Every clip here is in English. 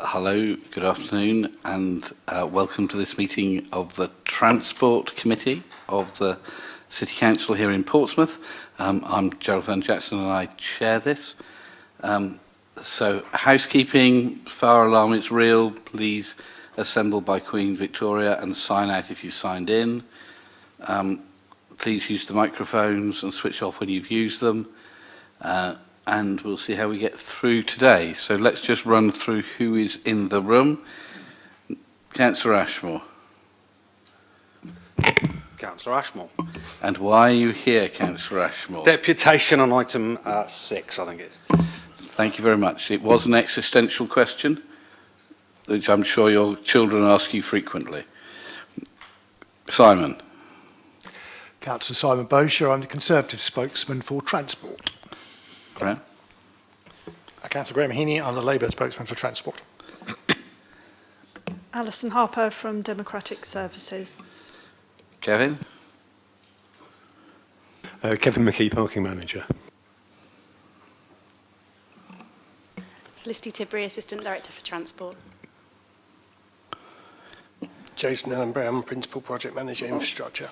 Hello, good afternoon, and welcome to this meeting of the Transport Committee of the City Council here in Portsmouth. I'm Gerald Van Jackson and I chair this. So, housekeeping, fire alarm, it's real. Please assemble by Queen Victoria and sign out if you signed in. Please use the microphones and switch off when you've used them. And we'll see how we get through today. So let's just run through who is in the room. Councillor Ashmore. Councillor Ashmore. And why are you here, Councillor Ashmore? Deputation on item 6, I think it is. Thank you very much. It was an existential question, which I'm sure your children ask you frequently. Simon. Councillor Simon Bosher, I'm the Conservative spokesman for Transport. Graham. Councillor Graham Heaney, I'm the Labour spokesman for Transport. Alison Harper from Democratic Services. Kevin. Kevin McKee, Parking Manager. Felicity Tibbury, Assistant Director for Transport. Jason Allen Brown, Principal Project Manager, Infrastructure.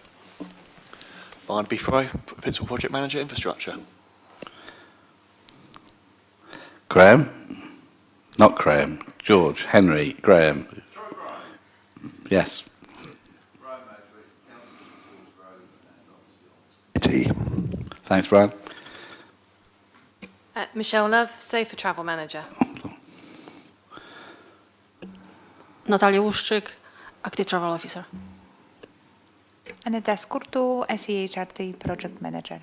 Barnaby Fry, Principal Project Manager, Infrastructure. Graham. Not Graham. George. Henry. Graham. Yes. Thanks, Brian. Michelle Love, Safer Travel Manager. Natalia Łuszczyk, Active Travel Officer. Aneta Skurtu, SEHRT Project Manager.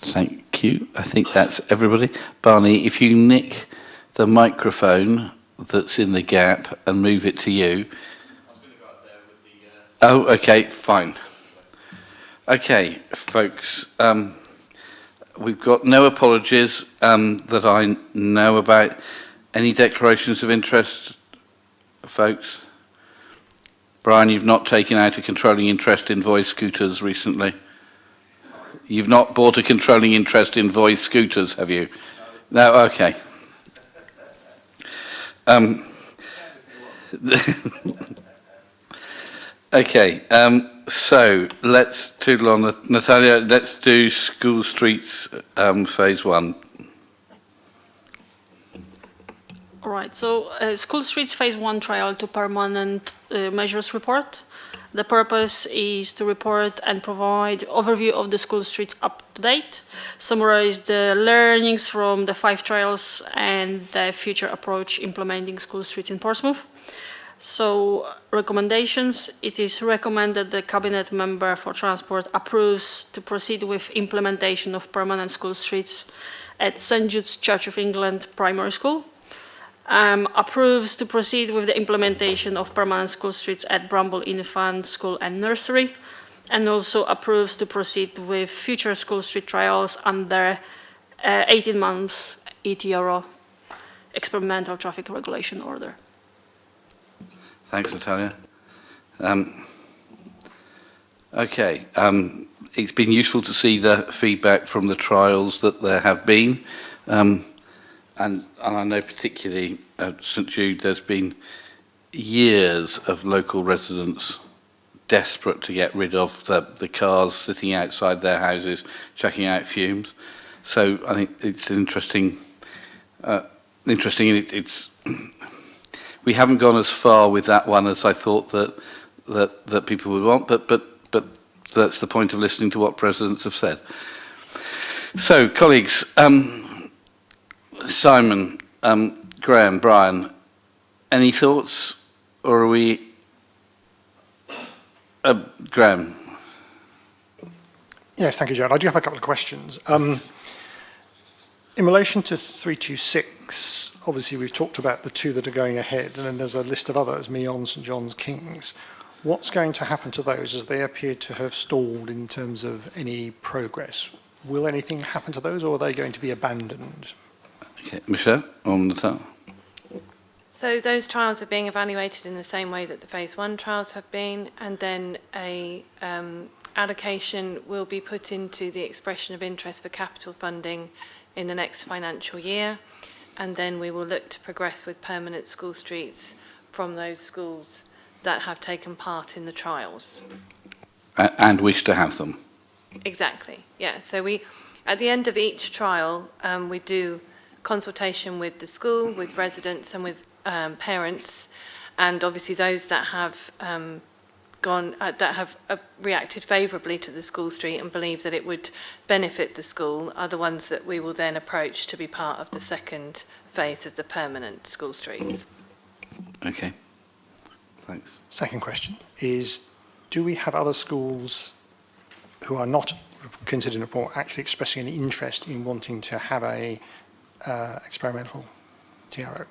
Thank you. I think that's everybody. Barney, if you nick the microphone that's in the gap and move it to you. I was going to go up there with the... Oh, okay, fine. Okay, folks. We've got no apologies that I know about. Any declarations of interest, folks? Brian, you've not taken out a controlling interest in Voice scooters recently? You've not bought a controlling interest in Voice scooters, have you? No, okay. Okay, so let's toodle on. Natalia, let's do School Streets phase 1. All right, so School Streets Phase 1 Trial to Permanent Measures Report. The purpose is to report and provide overview of the school streets up to date, summarize the learnings from the 5 trials and the future approach implementing school streets in Portsmouth. So, recommendations. It is recommended the Cabinet Member for Transport approves to proceed with implementation of permanent school streets at St Jude's Church of England Primary School. Approves to proceed with the implementation of permanent school streets at Bramble Infant School and Nursery, and also approves to proceed with future school street trials under 18 months ETRO, Experimental Traffic Regulation Order. Thanks, Natalia. Okay, it's been useful to see the feedback from the trials that there have been. And I know particularly at St Jude there's been years of local residents desperate to get rid of the cars sitting outside their houses, chucking out fumes. So I think it's interesting. It's we haven't gone as far with that one as I thought that people would want, but that's the point of listening to what residents have said. So, colleagues. Simon, Graham, Brian, any thoughts, or are we... Graham. Yes, thank you, Gerald. I do have a couple of questions. In relation to 326, obviously we've talked about the 2 that are going ahead, and then there's a list of others, Meon, St John's, Kings. What's going to happen to those as they appear to have stalled in terms of any progress? Will anything happen to those, or are they going to be abandoned? Okay, Michelle, on the top. So those trials are being evaluated in the same way that the Phase 1 trials have been, and then a allocation will be put into the expression of interest for capital funding in the next financial year. and then we will look to progress with permanent school streets from those schools that have taken part in the trials. And wish to have them. Exactly, yeah. So we, at the end of each trial, we do consultation with the school, with residents and with parents, and obviously those that have reacted favourably to the school street and believe that it would benefit the school are the ones that we will then approach to be part of the second phase of the permanent school streets. Okay, thanks. Second question is, do we have other schools who are not considered in the report actually expressing any interest in wanting to have a experimental TRO?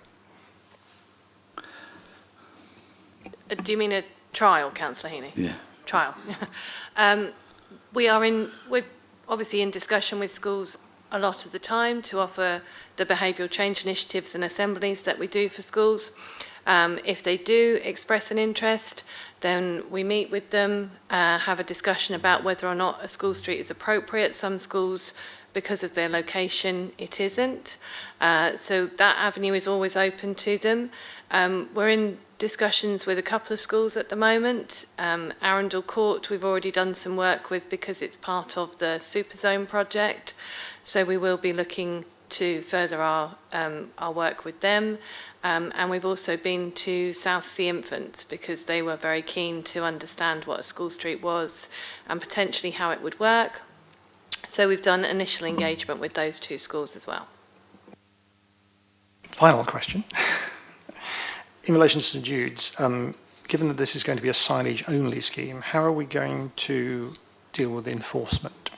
Do you mean a trial, Councillor Heaney? Yeah. Trial. We're obviously in discussion with schools a lot of the time to offer the behavioural change initiatives and assemblies that we do for schools. If they do express an interest, then we meet with them, have a discussion about whether or not a school street is appropriate. Some schools, because of their location, it isn't. So that avenue is always open to them. We're in discussions with a couple of schools at the moment. Arundel Court we've already done some work with because it's part of the Super Zone project. So we will be looking to further our work with them. And we've also been to South Sea Infants because they were very keen to understand what a school street was and potentially how it would work. So we've done initial engagement with those two schools as well. Final question. In relation to St Jude's, given that this is going to be a signage-only scheme, how are we going to deal with enforcement?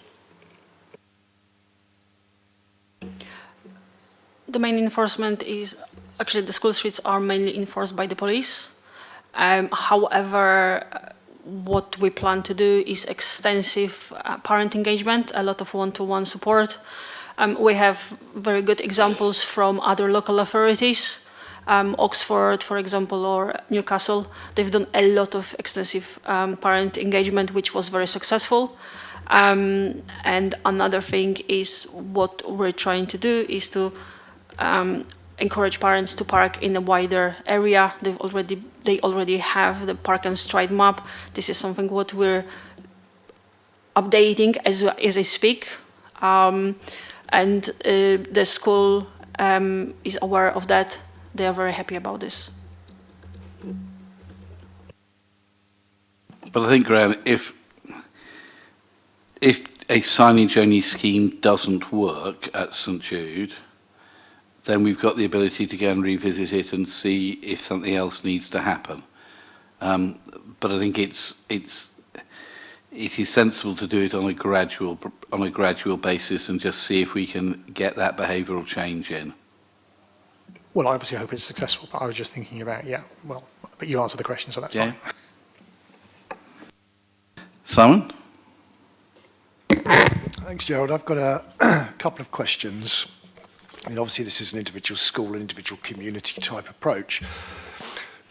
The main enforcement is, actually the school streets are mainly enforced by the police. However, what we plan to do is extensive parent engagement, a lot of one-to-one support. We have very good examples from other local authorities. Oxford, for example, or Newcastle, they've done a lot of extensive parent engagement, which was very successful. And another thing is what we're trying to do is to encourage parents to park in a wider area. They already have the park and stride map. This is something what we're updating as I speak. And the school is aware of that. They are very happy about this. But I think, Graham, if a signage-only scheme doesn't work at St Jude, then we've got the ability to go and revisit it and see if something else needs to happen. But I think it is sensible to do it on a gradual basis and just see if we can get that behavioural change in. Well, I obviously hope it's successful, but I was just thinking about, but you answered the question, so that's fine. Simon? Thanks, Gerald. I've got a couple of questions. I mean, obviously this is an individual school, an individual community type approach.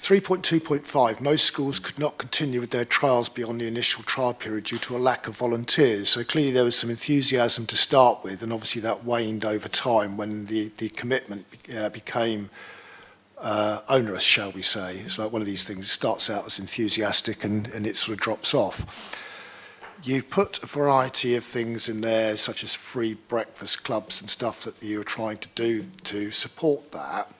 3.2.5, most schools could not continue with their trials beyond the initial trial period due to a lack of volunteers. So clearly there was some enthusiasm to start with, and obviously that waned over time when the commitment became onerous, shall we say. It's like one of these things, it starts out as enthusiastic and it sort of drops off. You've put a variety of things in there, such as free breakfast clubs and stuff that you're trying to do to support that.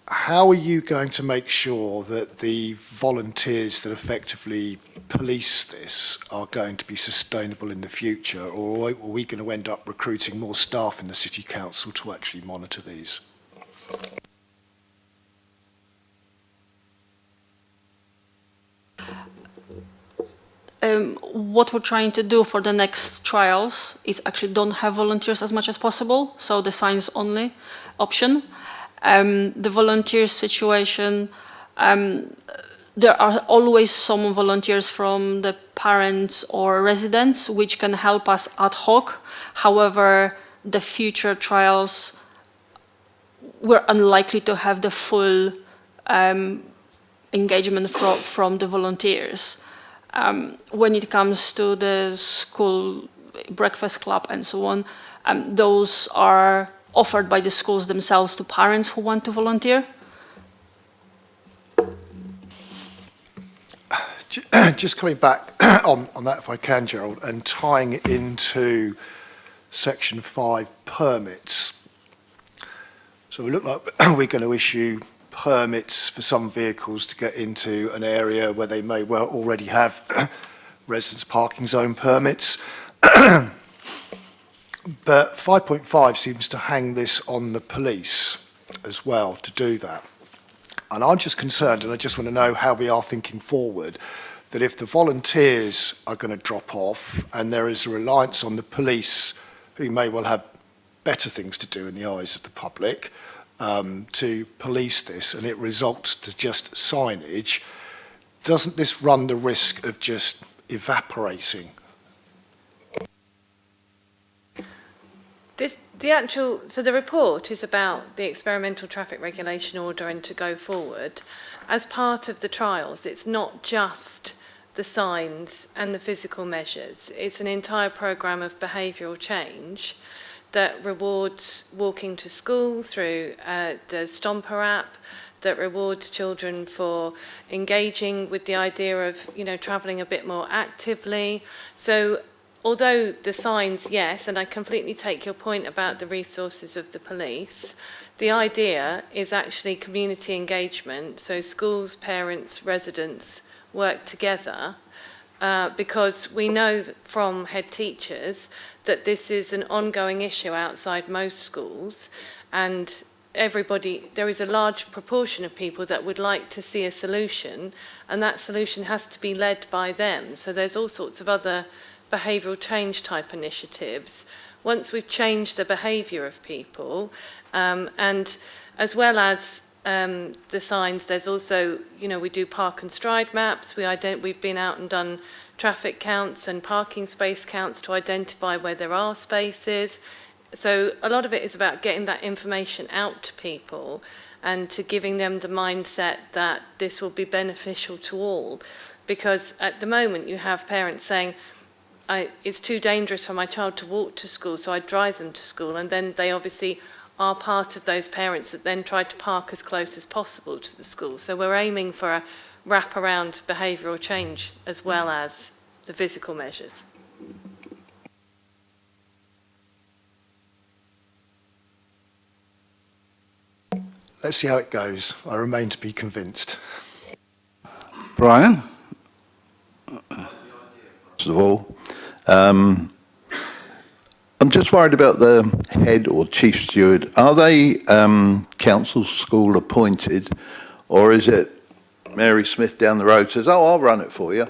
How are you going to make sure that the volunteers that effectively police this are going to be sustainable in the future, or are we going to end up recruiting more staff in the City Council to actually monitor these? What we're trying to do for the next trials is actually don't have volunteers as much as possible, so the signs only option. The volunteer situation, there are always some volunteers from the parents or residents which can help us ad hoc. However, the future trials, we're unlikely to have the full engagement from the volunteers. When it comes to the school breakfast club and so on, those are offered by the schools themselves to parents who want to volunteer. Just coming back on that, if I can, Gerald, and tying it into Section 5 permits. So we look like we're going to issue permits for some vehicles to get into an area where they may well already have residence parking zone permits. But 5.5 seems to hang this on the police as well to do that. And I'm just concerned, and I just want to know how we are thinking forward, that if the volunteers are going to drop off and there is a reliance on the police, who may well have better things to do in the eyes of the public, to police this, and it results to just signage, doesn't this run the risk of just evaporating? So the report is about the experimental traffic regulation order and to go forward. As part of the trials, it's not just the signs and the physical measures. It's an entire programme of behavioural change that rewards walking to school through the Stomper app, that rewards children for engaging with the idea of, travelling a bit more actively. So although the signs, yes, and I completely take your point about the resources of the police, the idea is actually community engagement, so schools, parents, residents work together, because we know from head teachers that this is an ongoing issue outside most schools, and there is a large proportion of people that would like to see a solution, and that solution has to be led by them. So there's all sorts of other behavioural change type initiatives. Once we've changed the behaviour of people, and as well as the signs, there's also, we do park and stride maps. We've been out and done traffic counts and parking space counts to identify where there are spaces. So a lot of it is about getting that information out to people and to giving them the mindset that this will be beneficial to all. Because at the moment you have parents saying, it's too dangerous for my child to walk to school, so I drive them to school, and then they obviously are part of those parents that then try to park as close as possible to the school. So we're aiming for a wrap-around behavioural change as well as the physical measures. Let's see how it goes. I remain to be convinced. Brian? First of all, I'm just worried about the head or chief steward. Are they council school appointed, or is it Mary Smith down the road says, oh, I'll run it for you?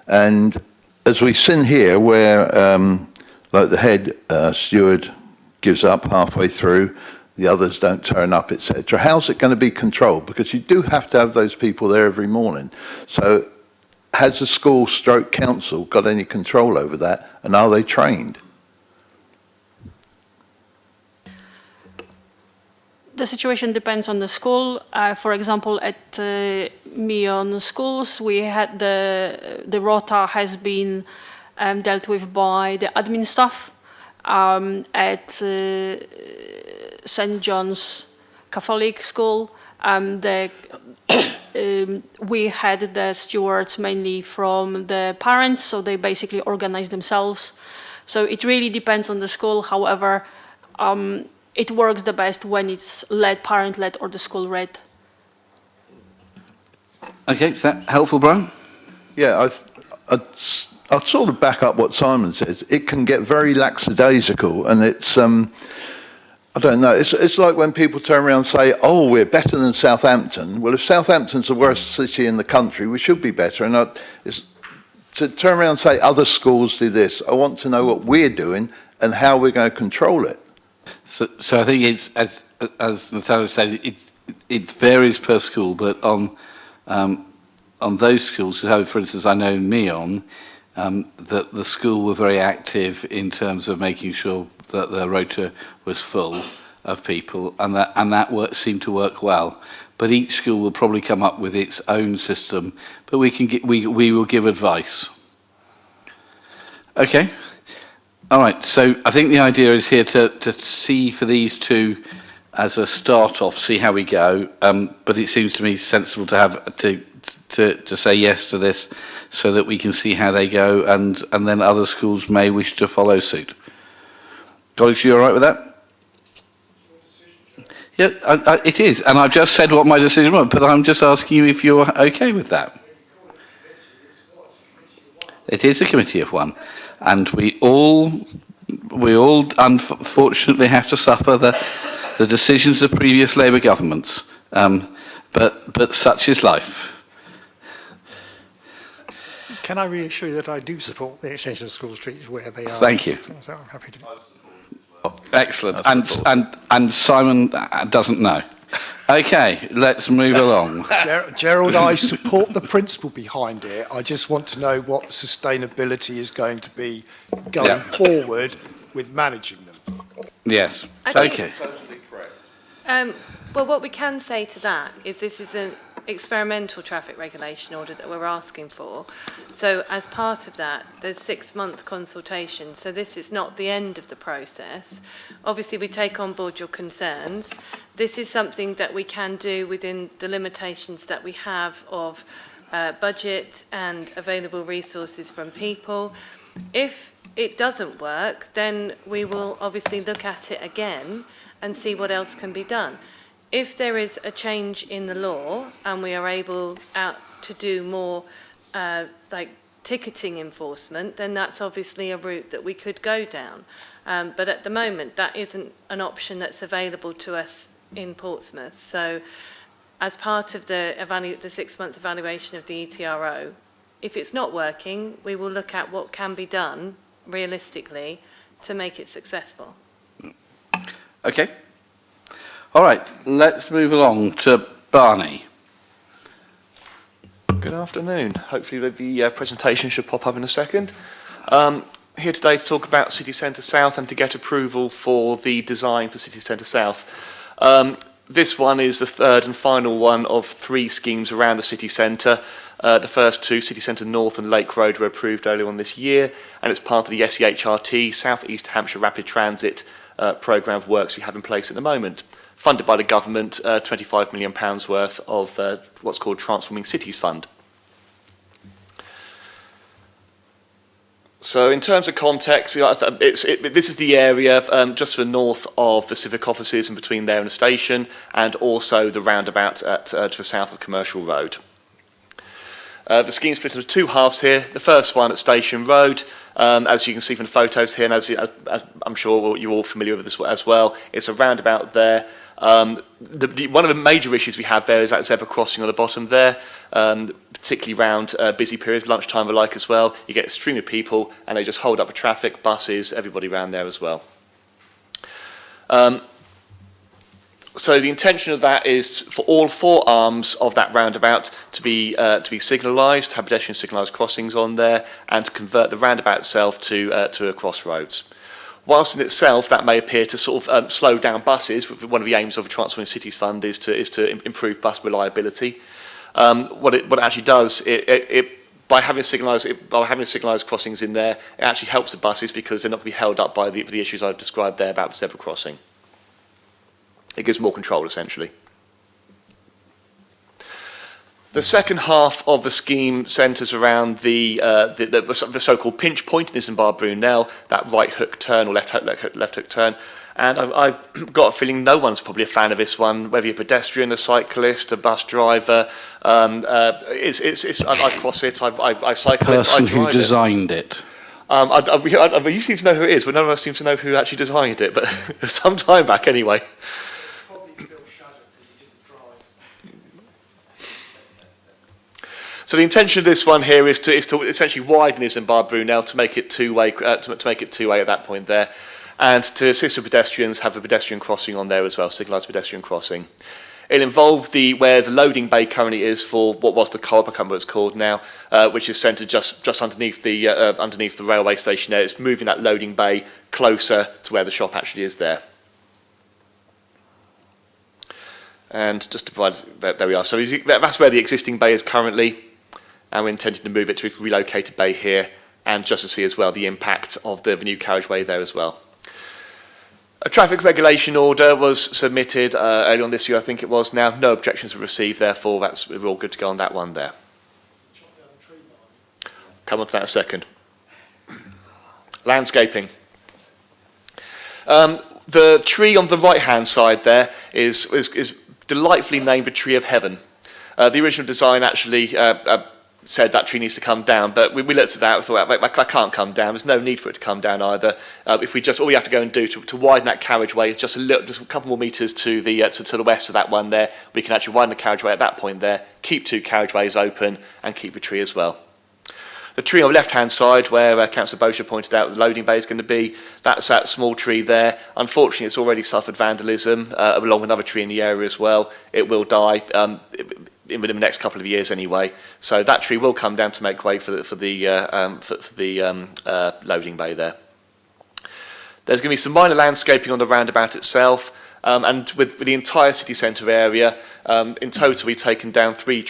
And as we've seen here, where like the head steward gives up halfway through, the others don't turn up, etc. How's it going to be controlled? Because you do have to have those people there every morning. So has the school stroke council got any control over that, and are they trained? The situation depends on the school. For example, at Meon schools, we had the rota has been dealt with by the admin staff. At St. John's Catholic School, we had the stewards mainly from the parents, so they basically organize themselves. So it really depends on the school. However, it works the best when it's led, parent-led, or the school-led. Okay, is that helpful, Brian? Yeah, I'd sort of back up what Simon says. It can get very lackadaisical, and it's, I don't know, it's like when people turn around and say, oh, we're better than Southampton. Well, if Southampton's the worst city in the country, we should be better. And to turn around and say other schools do this, I want to know what we're doing and how we're going to control it. So I think it's, as Natalia said, it varies per school, but on those schools, so for instance, I know in Meon, that the school were very active in terms of making sure that the rota was full of people, and that seemed to work well. But each school will probably come up with its own system, but we will give advice. Okay. All right, so I think the idea is here to see for these two as a start off, see how we go. But it seems to me sensible to have to say yes to this, so that we can see how they go, and then other schools may wish to follow suit. Colleagues, you all right with that? Yeah, it is, and I've just said what my decision was, but I'm just asking you if you're okay with that. It is a committee of one, and we all unfortunately have to suffer the decisions of previous Labour governments, but such is life. Can I reassure you that I do support the extension of school streets where they are? Thank you. So I'm happy to. Excellent. And Simon doesn't know. Okay, let's move along. Gerald, I support the principle behind it. I just want to know what the sustainability is going to be going forward with managing them. Yes. Okay. Well, what we can say to that is this is an experimental traffic regulation order that we're asking for. So as part of that, there's 6-month consultation. So this is not the end of the process. Obviously, we take on board your concerns. This is something that we can do within the limitations that we have of budget and available resources from people. If it doesn't work, then we will obviously look at it again and see what else can be done. If there is a change in the law and we are able to do more like ticketing enforcement, then that's obviously a route that we could go down. But at the moment, that isn't an option that's available to us in Portsmouth. So as part of the 6-month evaluation of the ETRO, if it's not working, we will look at what can be done realistically to make it successful. Okay. All right, let's move along to Barney. Good afternoon. Hopefully the presentation should pop up in a second. Here today to talk about City Centre South and to get approval for the design for City Centre South. This one is the third and final one of 3 schemes around the city centre. The first 2, City Centre North and Lake Road, were approved earlier on this year, and it's part of the SEHRT, South East Hampshire Rapid Transit programme of works we have in place at the moment. Funded by the government, £25 million worth of what's called Transforming Cities Fund. So in terms of context, this is the area just to the north of the civic offices and between there and the station, and also the roundabout to the south of Commercial Road. The scheme split into 2 halves here. The first one at Station Road, as you can see from the photos here, and as I'm sure you're all familiar with this as well, it's a roundabout there. One of the major issues we have there is that zebra crossing on the bottom there, particularly around busy periods, lunchtime and the like as well. You get a stream of people and they just hold up the traffic, buses, everybody around there as well. So the intention of that is for all 4 arms of that roundabout to be signalised, have pedestrian signalised crossings on there, and to convert the roundabout itself to a crossroads. Whilst in itself that may appear to sort of slow down buses, one of the aims of the Transforming Cities Fund is to improve bus reliability. What it actually does, by having signalised crossings in there, it actually helps the buses because they're not going to be held up by the issues I've described there about the zebra crossing. It gives more control, essentially. The second half of the scheme centres around the so-called pinch point in Isambard Brunel, that right hook turn or left hook turn. And I've got a feeling no one's probably a fan of this one, whether you're a pedestrian, a cyclist, a bus driver. I cross it, I cycle it, I Person drive who designed it. I used to know who it is, but none of us seem to know who actually designed it, but some time back anyway. So the intention of this one here is to essentially widen Isambard Brunel to make it two-way at that point there, and to assist with pedestrians, have a pedestrian crossing on there as well, signalised pedestrian crossing. It'll involve where the loading bay currently is for what was the co-op, I can't remember what it's called now, which is centred just underneath the railway station there. It's moving that loading bay closer to where the shop actually is there. And just to provide, there we are. So that's where the existing bay is currently, and we're intending to move it to a relocated bay here and just to see as well the impact of the new carriageway there as well. A traffic regulation order was submitted early on this year, I think it was now. No objections were received, therefore we're all good to go on that one there. Come on to that in a second. Landscaping. The tree on the right-hand side there is delightfully named the Tree of Heaven. The original design actually said that tree needs to come down, but we looked at that and thought, that can't come down. There's no need for it to come down either. If we just, all we have to go and do to widen that carriageway is just a couple more metres to the west of that one there. We can actually widen the carriageway at that point there, keep 2 carriageways open, and keep the tree as well. The tree on the left-hand side, where Councillor Bosher pointed out the loading bay is going to be, that's that small tree there. Unfortunately, it's already suffered vandalism, along with another tree in the area as well. It will die within the next couple of years anyway. So that tree will come down to make way for the loading bay there. There's going to be some minor landscaping on the roundabout itself. And with the entire city centre area, in total we've taken down 30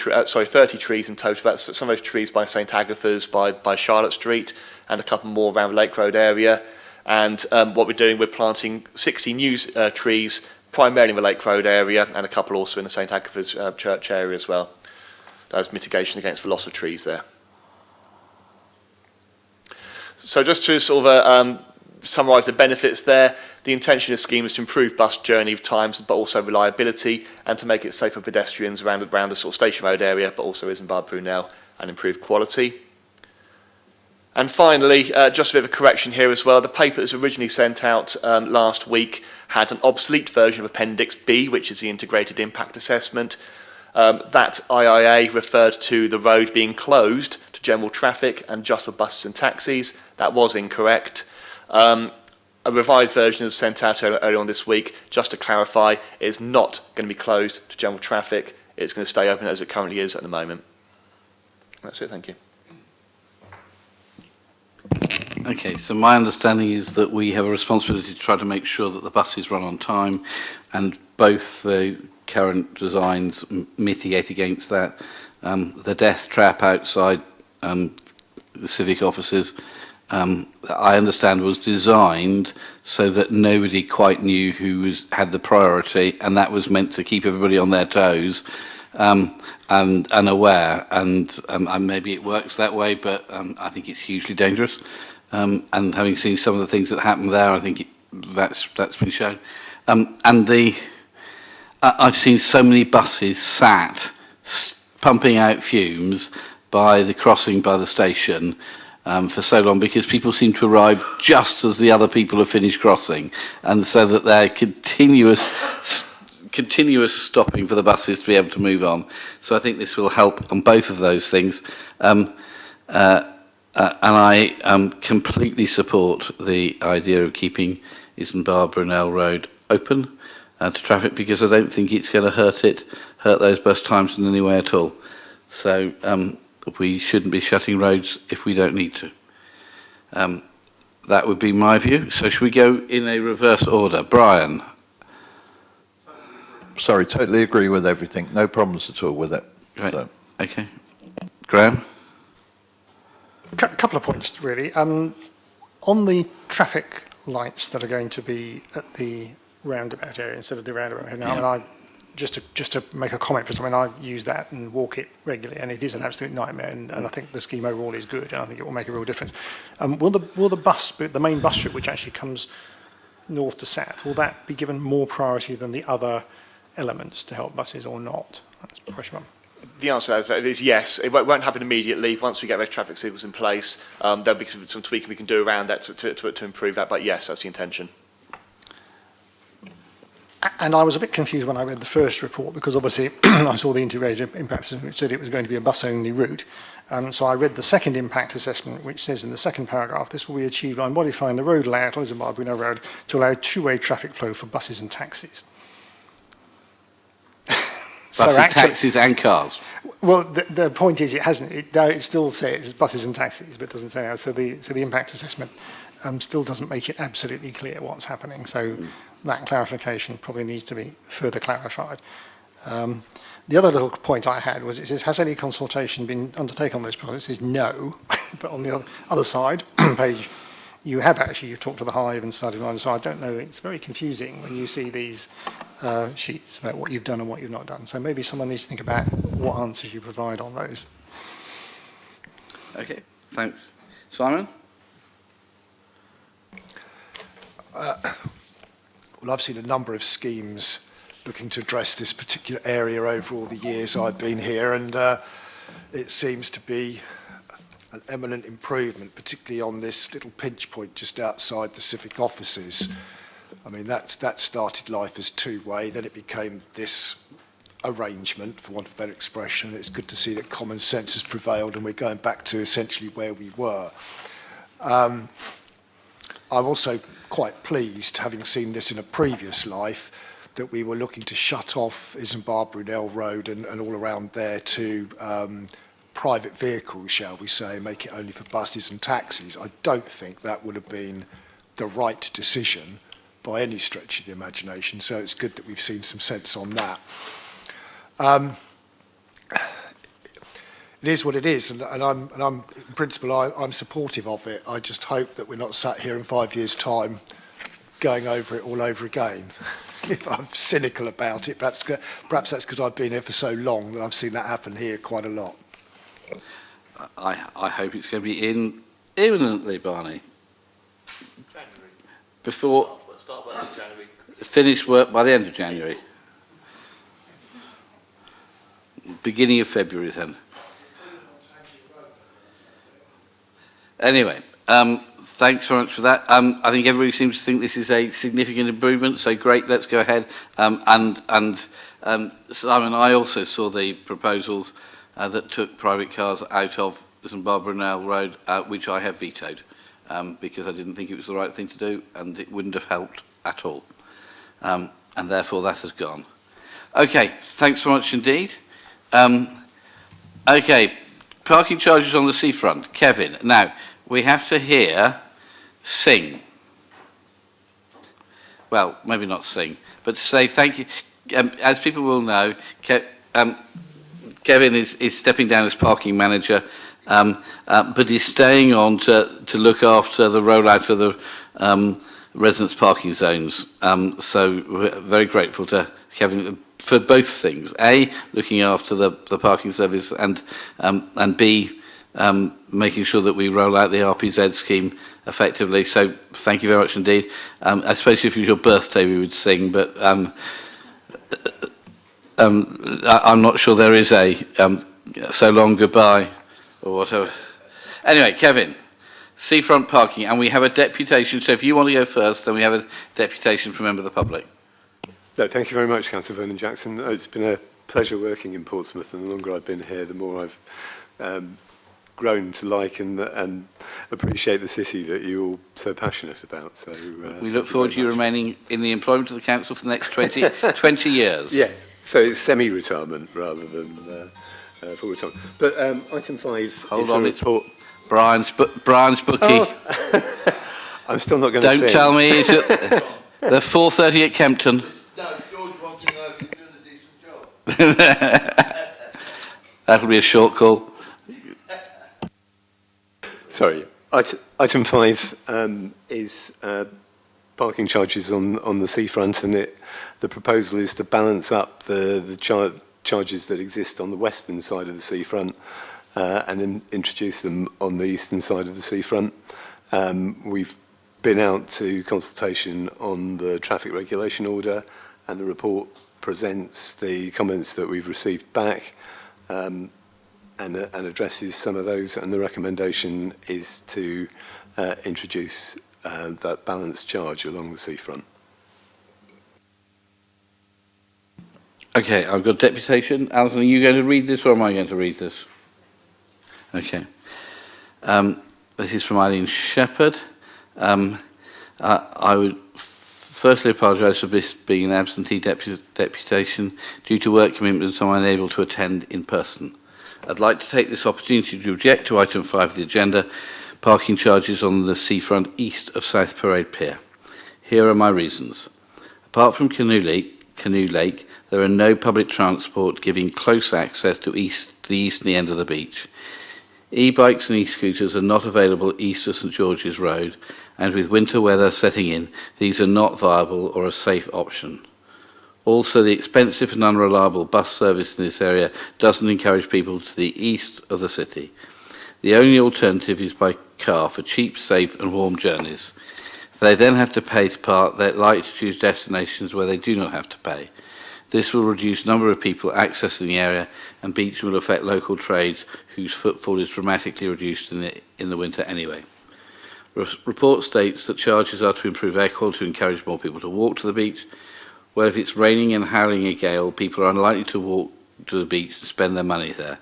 trees in total. That's some of those trees by St Agatha's, by Charlotte Street, and a couple more around the Lake Road area. And what we're doing, we're planting 60 new trees, primarily in the Lake Road area, and a couple also in the St Agatha's church area as well. That's mitigation against the loss of trees there. So just to sort of summarise the benefits there, the intention of the scheme is to improve bus journey times, but also reliability, and to make it safe for pedestrians around the sort of Station Road area, but also Isambard Brunel, and improve quality. And finally, just a bit of a correction here as well. The paper that was originally sent out last week had an obsolete version of Appendix B, which is the Integrated Impact Assessment. That IIA referred to the road being closed to general traffic and just for buses and taxis. That was incorrect. A revised version was sent out earlier on this week, just to clarify, it is not going to be closed to general traffic. It's going to stay open as it currently is at the moment. That's it, thank you. Okay, so my understanding is that we have a responsibility to try to make sure that the buses run on time, and both the current designs mitigate against that. The death trap outside the civic offices, I understand, was designed so that nobody quite knew who had the priority, and that was meant to keep everybody on their toes and aware. And maybe it works that way, but I think it's hugely dangerous. And having seen some of the things that happened there, I think that's been shown. I've seen so many buses sat pumping out fumes by the crossing by the station for so long, because people seem to arrive just as the other people have finished crossing, and so that they're continuous stopping for the buses to be able to move on. So I think this will help on both of those things. And I completely support the idea of keeping Isambard Brunel Road open to traffic, because I don't think it's going to hurt those bus times in any way at all. So we shouldn't be shutting roads if we don't need to. That would be my view. So should we go in a reverse order? Brian? Sorry, totally agree with everything. No problems at all with it. Right. So. Okay. Graham? A couple of points, really. On the traffic lights that are going to be at the roundabout area instead of the roundabout. Now, Yeah. I mean, just to make a comment for something, I use that and walk it regularly, and it is an absolute nightmare. And I think the scheme overall is good, and I think it will make a real difference. Will the main bus route, which actually comes north to south, will that be given more priority than the other elements to help buses, or not? That's question one. The answer to that is yes. It won't happen immediately. Once we get those traffic signals in place, there'll be some tweaking we can do around that to improve that. But yes, that's the intention. And I was a bit confused when I read the first report, because obviously I saw the integrated impact assessment which said it was going to be a bus-only route. So I read the second impact assessment, which says in the second paragraph, this will be achieved by modifying the road layout on Isambard Brunel Road to allow two-way traffic flow for buses and taxis. Buses, taxis and cars. Well, the point is, it still says buses and taxis, but it doesn't say that. So the impact assessment still doesn't make it absolutely clear what's happening. So that clarification probably needs to be further clarified. The other little point I had was, it says, has any consultation been undertaken on this project? It says no, but on the other side, page, you've talked to the Hive and studied line, so I don't know, it's very confusing when you see these sheets about what you've done and what you've not done. So maybe someone needs to think about what answers you provide on those. Okay, thanks. Simon? Well, I've seen a number of schemes looking to address this particular area over all the years I've been here, and it seems to be an eminent improvement, particularly on this little pinch point just outside the civic offices. I mean, that started life as two-way, then it became this arrangement, for want of a better expression. It's good to see that common sense has prevailed and we're going back to essentially where we were. I'm also quite pleased, having seen this in a previous life, that we were looking to shut off Isambard-Brunel Road and all around there to private vehicles, shall we say, make it only for buses and taxis. I don't think that would have been the right decision by any stretch of the imagination, so it's good that we've seen some sense on that. It is what it is, and I'm in principle, I'm supportive of it. I just hope that we're not sat here in 5 years' time going over it all over again. If I'm cynical about it, perhaps that's because I've been here for so long that I've seen that happen here quite a lot. I hope it's going to be in imminently, Barney. January. Before Start work in January. finish work by the end of January. Beginning of February then. Anyway, thanks very much for that. I think everybody seems to think this is a significant improvement, so great, let's go ahead. Simon, I also saw the proposals that took private cars out of Isambard-Brunel Road, which I have vetoed, because I didn't think it was the right thing to do, and it wouldn't have helped at all. And therefore that has gone. Okay, thanks very much indeed. Okay, parking charges on the seafront. Kevin, now, we have to hear sing. Well, maybe not sing, but to say thank you. As people will know, Kevin is stepping down as parking manager, but he's staying on to look after the rollout of the residence parking zones. So we're very grateful to Kevin for both things: A, looking after the parking service, and B, making sure that we roll out the RPZ scheme effectively. So thank you very much indeed. I suppose if it was your birthday we would sing, but I'm not sure there is a so long goodbye or whatever. Anyway, Kevin, seafront parking, and we have a deputation. So if you want to go first, then we have a deputation from a member of the public. No, thank you very much, Councillor Vernon-Jackson. It's been a pleasure working in Portsmouth, and the longer I've been here, the more I've grown to like and appreciate the city that you're all so passionate about. So we look forward to you remaining in the employment of the council for the next 20 years. Yes, so it's semi-retirement rather than full retirement. But item 5 Hold is on, a it's report. Brian's bookie. Oh. I'm still not going to Don't tell me it's at the 4:30 at Kempton. No, George wants to know if you're doing a decent job. That'll be a short call. Sorry, item 5 is parking charges on the seafront, and the proposal is to balance up the charges that exist on the western side of the seafront and then introduce them on the eastern side of the seafront. We've been out to consultation on the traffic regulation order, and the report presents the comments that we've received back and addresses some of those, and the recommendation is to introduce that balanced charge along the seafront. Okay, I've got deputation. Alison, are you going to read this or am I going to read this? Okay. This is from Eileen Shepherd. I would firstly apologise for this being an absentee deputation. Due to work commitments, I'm unable to attend in person. I'd like to take this opportunity to object to item 5 of the agenda, parking charges on the seafront east of South Parade Pier. Here are my reasons. Apart from Canuli, Canoe Lake, there are no public transport giving close access to the easterly end of the beach. E-bikes and e-scooters are not available east of St George's Road, and with winter weather setting in, these are not viable or a safe option. Also, the expensive and unreliable bus service in this area doesn't encourage people to the east of the city. The only alternative is by car for cheap, safe and warm journeys. If they then have to pay to park, they're likely to choose destinations where they do not have to pay. This will reduce the number of people accessing the area, and beach will affect local trades whose footfall is dramatically reduced in the winter anyway. Report states that charges are to improve air quality to encourage more people to walk to the beach. Well, if it's raining and howling a gale, people are unlikely to walk to the beach and spend their money there.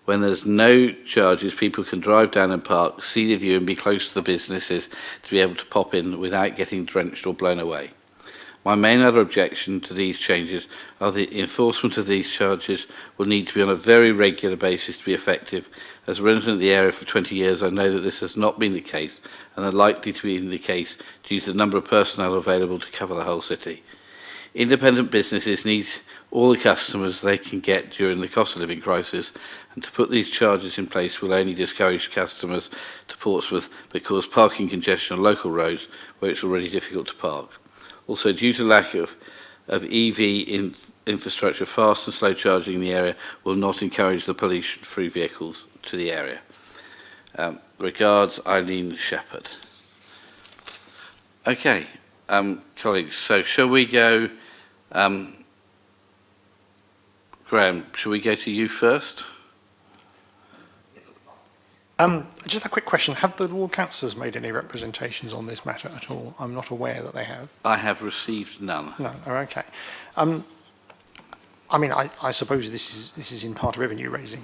When there's no charges, people can drive down and park, see the view and be close to the businesses to be able to pop in without getting drenched or blown away. My main other objection to these changes are the enforcement of these charges will need to be on a very regular basis to be effective. As a resident of the area for 20 years, I know that this has not been the case and are likely to be the case due to the number of personnel available to cover the whole city. Independent businesses need all the customers they can get during the cost of living crisis, and to put these charges in place will only discourage customers to Portsmouth but cause parking congestion on local roads where it's already difficult to park. Also, due to lack of EV infrastructure, fast and slow charging in the area will not encourage the pollution-free vehicles to the area. Regards, Eileen Shepherd. Okay, colleagues, so shall we go, Graham, shall we go to you first? Just a quick question. Have the Lord Councillors made any representations on this matter at all? I'm not aware that they have. I have received none. No, oh, okay. I mean, I suppose this is in part a revenue raising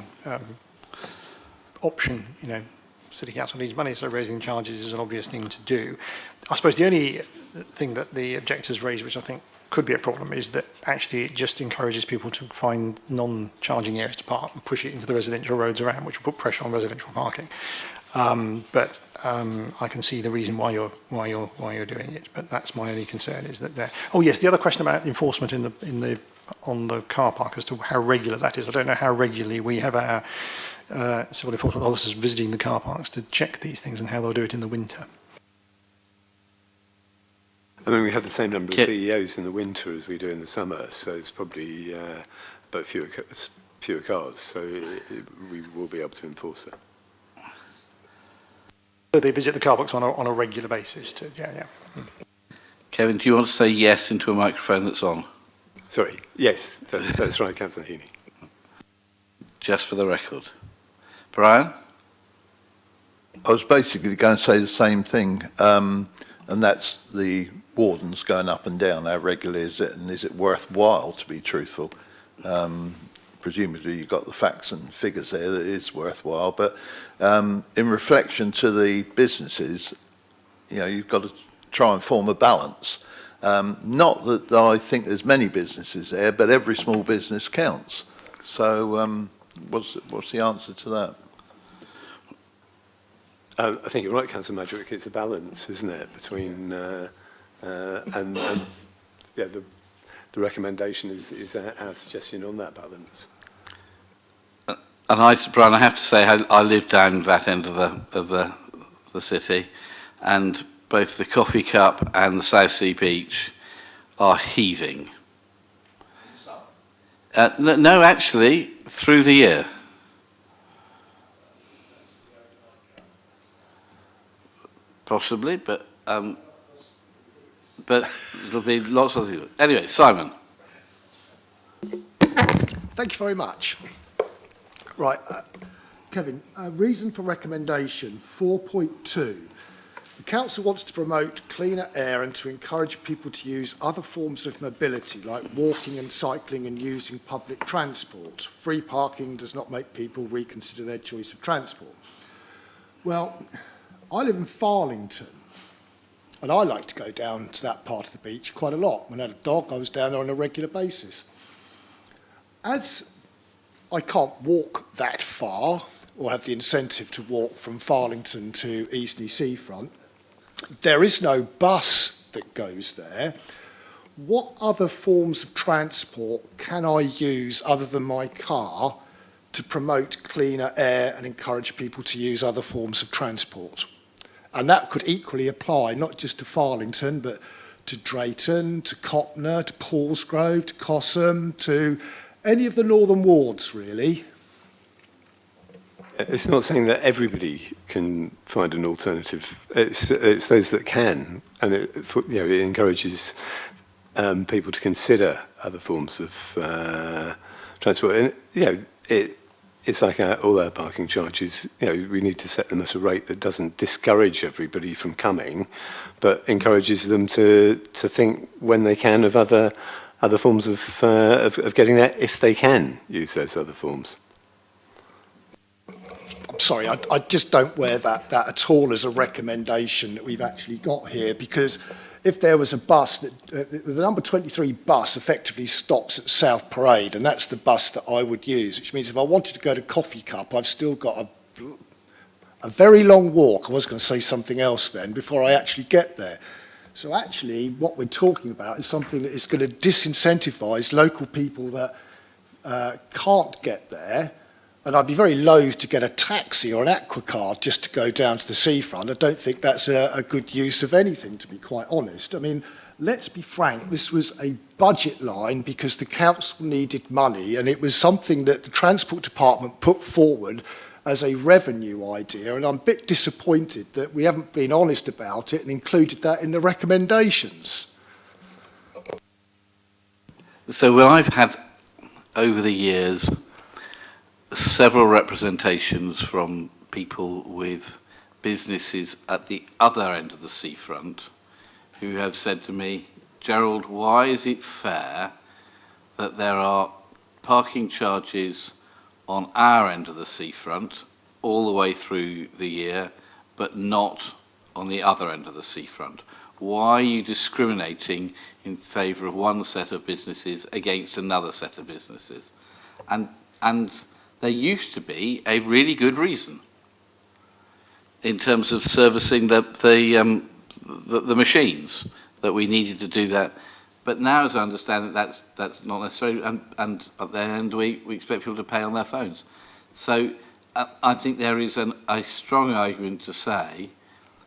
option. You know, City Council needs money, so raising charges is an obvious thing to do. I suppose the only thing that the objectors raise, which I think could be a problem, is that actually it just encourages people to find non-charging areas to park and push it into the residential roads around, which will put pressure on residential parking. But I can see the reason why you're doing it. But that's my only concern, is that there. Oh yes, the other question about enforcement on the car park, as to how regular that is. I don't know how regularly we have our civil enforcement officers visiting the car parks to check these things, and how they'll do it in the winter. I mean, we have the same number of CEOs in the winter as we do in the summer, so it's probably but fewer cars, so we will be able to enforce it. So they visit the car parks on a regular basis too. Yeah. Kevin, do you want to say yes into a microphone that's on? Sorry, yes, that's right, Councillor Heaney. Just for the record. Brian? I was basically going to say the same thing, and that's the wardens going up and down. How regular is it, and is it worthwhile, to be truthful? Presumably you've got the facts and figures there that it is worthwhile, but in reflection to the businesses, you know, you've got to try and form a balance. Not that I think there's many businesses there, but every small business counts. So what's the answer to that? I think you're right, Councillor Madrick. It's a balance, isn't it, between and yeah, the recommendation is our suggestion on that balance. And Brian, I have to say, I live down that end of the city, and both the Coffee Cup and the South Sea Beach are heaving. No, actually, through the year. Possibly, but there'll be lots of things. Anyway, Simon. Thank you very much. Right, Kevin, reason for recommendation 4.2. The council wants to promote cleaner air and to encourage people to use other forms of mobility like walking and cycling and using public transport. Free parking does not make people reconsider their choice of transport. Well, I live in Farlington, and I like to go down to that part of the beach quite a lot. When I had a dog, I was down there on a regular basis. As I can't walk that far, or have the incentive to walk from Farlington to Eastleigh Seafront, there is no bus that goes there. what other forms of transport can I use other than my car to promote cleaner air and encourage people to use other forms of transport? And that could equally apply not just to Farlington, but to Drayton, to Copner, to Paulsgrove, to Cossam, to any of the northern wards, really. It's not saying that everybody can find an alternative. It's those that can, and it encourages people to consider other forms of transport. And it's like all our parking charges. We need to set them at a rate that doesn't discourage everybody from coming, but encourages them to think when they can of other forms of getting there if they can use those other forms. Sorry, I just don't wear that at all as a recommendation that we've actually got here, because if there was a bus, the number 23 bus effectively stops at South Parade, and that's the bus that I would use, which means if I wanted to go to Coffee Cup, I've still got a very long walk, I was going to say something else then, before I actually get there. So actually, what we're talking about is something that is going to disincentivise local people that can't get there. And I'd be very loath to get a taxi or an aquacard just to go down to the seafront. I don't think that's a good use of anything, to be quite honest. I mean, let's be frank, this was a budget line because the council needed money, and it was something that the Transport Department put forward as a revenue idea, and I'm a bit disappointed that we haven't been honest about it and included that in the recommendations. So when I've had, over the years, several representations from people with businesses at the other end of the seafront who have said to me, Gerald, why is it fair that there are parking charges on our end of the seafront all the way through the year, but not on the other end of the seafront? Why are you discriminating in favour of one set of businesses against another set of businesses? And there used to be a really good reason in terms of servicing the machines that we needed to do that. But now, as I understand it, that's not necessary, and at the end we expect people to pay on their phones. So I think there is a strong argument to say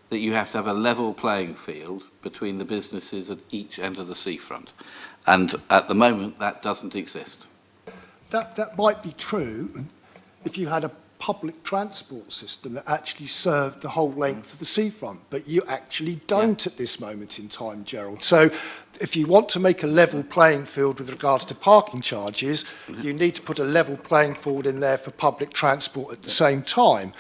that you have to have a level playing field between the businesses at each end of the seafront. And at the moment, that doesn't exist. That might be true if you had a public transport system that actually served the whole length of the seafront, but you actually don't at this moment in time, Gerald. So if you want to make a level playing field with regards to parking charges, you need to put a level playing field in there for public transport at the same time.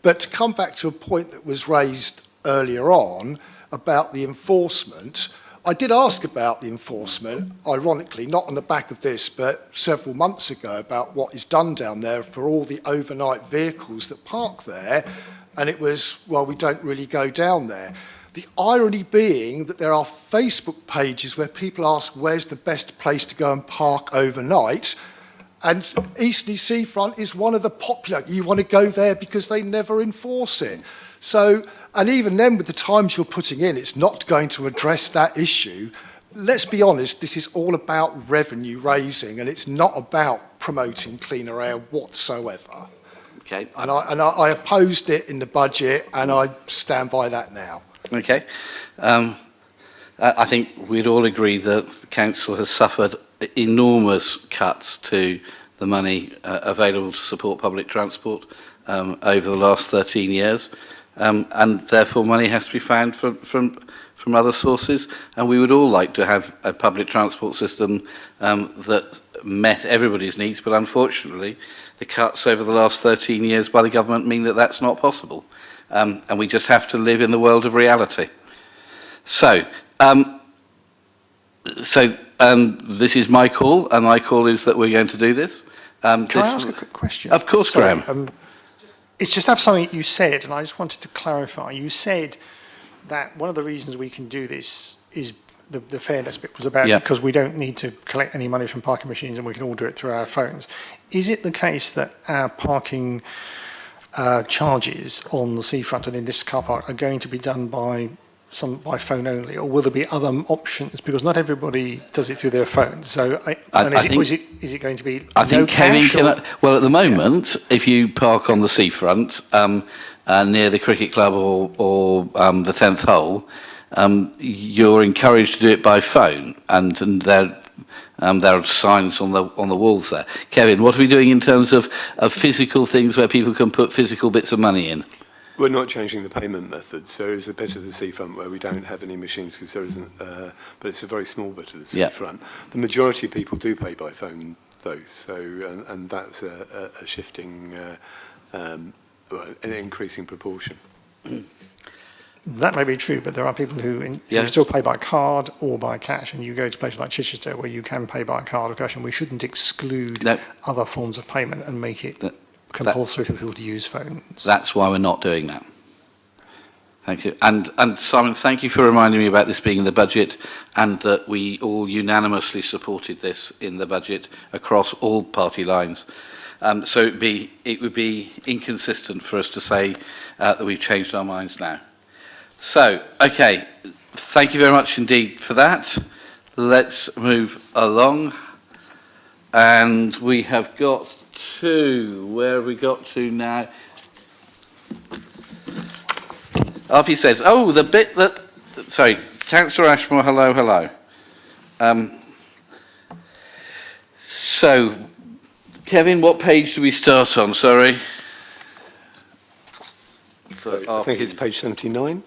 But to come back to a point that was raised earlier on about the enforcement, I did ask about the enforcement, ironically, not on the back of this, but several months ago, about what is done down there for all the overnight vehicles that park there, and it was, well, we don't really go down there. The irony being that there are Facebook pages where people ask where's the best place to go and park overnight, and Eastleigh Seafront is one of the popular. You want to go there because they never enforce it. So, and even then, with the times you're putting in, it's not going to address that issue. Let's be honest, this is all about revenue raising, and it's not about promoting cleaner air whatsoever. Okay. And I opposed it in the budget, and I stand by that now. Okay. I think we'd all agree that the council has suffered enormous cuts to the money available to support public transport over the last 13 years. And therefore money has to be found from other sources, and we would all like to have a public transport system that met everybody's needs, but unfortunately the cuts over the last 13 years by the government mean that that's not possible, and we just have to live in the world of reality. So this is my call, and my call is that we're going to do this. Can I ask a quick question? Of course, Sorry, Graham. It's just have something you said, and I just wanted to clarify. You said that one of the reasons we can do this is the fairness bit was about because we don't need to collect any money from parking machines and we can all do it through our phones. Is it the case that our parking charges on the seafront and in this car park are going to be done by some by phone only, or will there be other options? Because not everybody does it through their phone. So, is it going to be I no think Kevin cash? well, at the moment, if you park on the seafront near the cricket club or the 10th hole, you're encouraged to do it by phone, and there are signs on the walls there. Kevin, what are we doing in terms of physical things where people can put physical bits of money in? We're not changing the payment methods. There is a bit of the seafront where we don't have any machines because there isn't, but it's a very small bit of the seafront. The majority of people do pay by phone, though, so and that's a shifting, an increasing proportion. That may be true, but there are people who still pay by card or by cash, and you go to places like Chichester where you can pay by card or cash, and we shouldn't exclude other forms of payment and make it compulsory for people to use phones. That's why we're not doing that. Thank you. And Simon, thank you for reminding me about this being in the budget, and that we all unanimously supported this in the budget across all party lines. So it would be inconsistent for us to say that we've changed our minds now. So, okay, thank you very much indeed for that. Let's move along. And we have got where have we got to now? RP says, oh, the bit that, sorry, Councillor Ashmore, hello. So, Kevin, what page do we start on, sorry? I think it's page 79.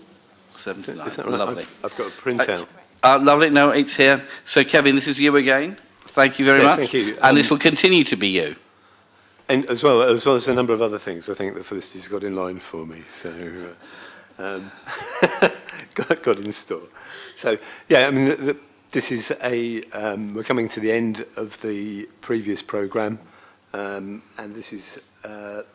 79, is that right? lovely. I've got a printout. Lovely, no, it's here. So, Kevin, this is you again. Thank you very much. Thank you. And this will continue to be you. And as well as a number of other things, I think that Felicity's got in line for me, so got in store. So yeah, I mean, this is we're coming to the end of the previous programme, and this is a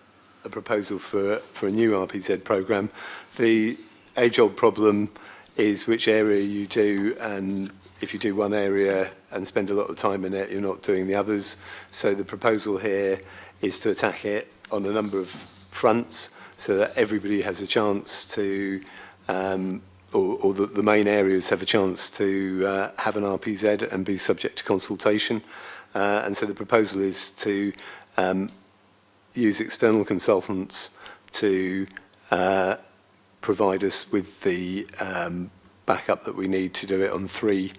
proposal for a new RPZ programme. The age-old problem is which area you do, and if you do one area and spend a lot of time in it, you're not doing the others. So the proposal here is to attack it on a number of fronts so that everybody has a chance to, or the main areas have a chance to have an RPZ and be subject to consultation. And so the proposal is to use external consultants to provide us with the backup that we need to do it on three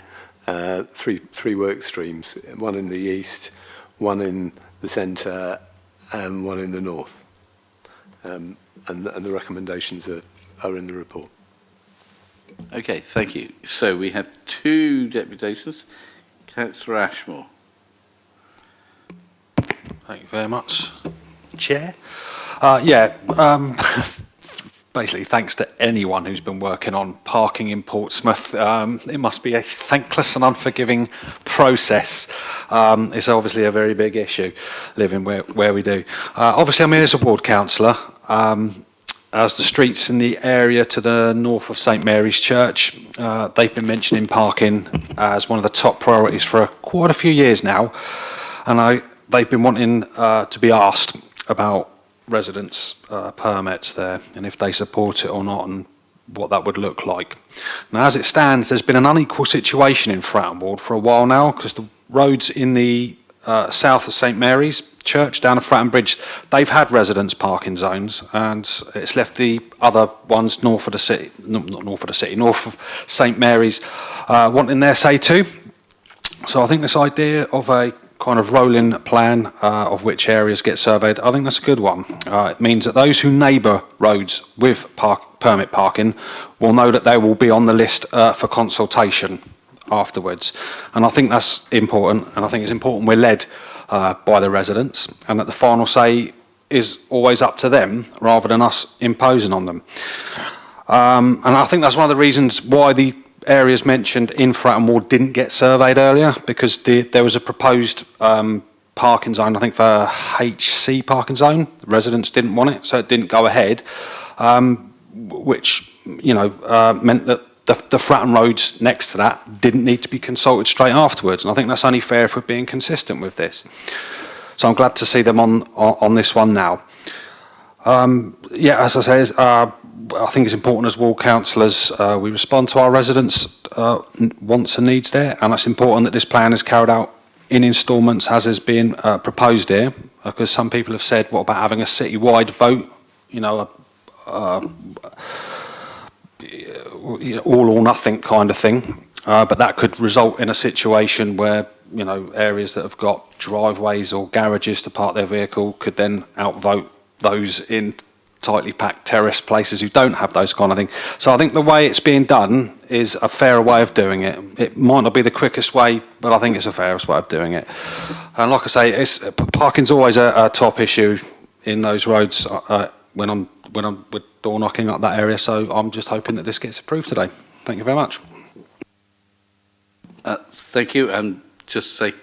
work streams, one in the east, one in the centre, and one in the north. And the recommendations are in the report. Okay, thank you. So we have two deputations. Councillor Ashmore. Thank you very much, Chair. Basically, thanks to anyone who's been working on parking in Portsmouth. It must be a thankless and unforgiving process. It's obviously a very big issue, living where we do. Obviously, I'm here as a ward councillor. As the streets in the area to the north of St Mary's Church, they've been mentioning parking as one of the top priorities for quite a few years now. And they've been wanting to be asked about residents' permits there, and if they support it or not, and what that would look like. Now, as it stands, there's been an unequal situation in Fratton Ward for a while now, because the roads in the south of St Mary's Church down to Fratton Bridge, they've had residents' parking zones, and it's left the other ones north of the city, north of St Mary's, wanting their say too. So I think this idea of a kind of rolling plan of which areas get surveyed, I think that's a good one. It means that those who neighbour roads with permit parking will know that they will be on the list for consultation afterwards. And I think that's important, and I think it's important we're led by the residents, and that the final say is always up to them rather than us imposing on them. And I think that's one of the reasons why the areas mentioned in Fratton Ward didn't get surveyed earlier, because there was a proposed parking zone, I think for HC parking zone. The residents didn't want it, so it didn't go ahead, which meant that the Fratton roads next to that didn't need to be consulted straight afterwards. And I think that's only fair if we're being consistent with this. So I'm glad to see them on this one now. As I say, I think it's important as ward councillors we respond to our residents' wants and needs there, and it's important that this plan is carried out in instalments as is being proposed here, because some people have said, what about having a city-wide vote, you know, all or nothing kind of thing, but that could result in a situation where, you know, areas that have got driveways or garages to park their vehicle could then outvote those in tightly packed terrace places who don't have those kind of things. So I think the way it's being done is a fairer way of doing it. It might not be the quickest way, but I think it's a fairest way of doing it. And like I say, parking's always a top issue in those roads when I'm with door knocking up that area. So I'm just hoping that this gets approved today. Thank you very much. Thank you. And just to say,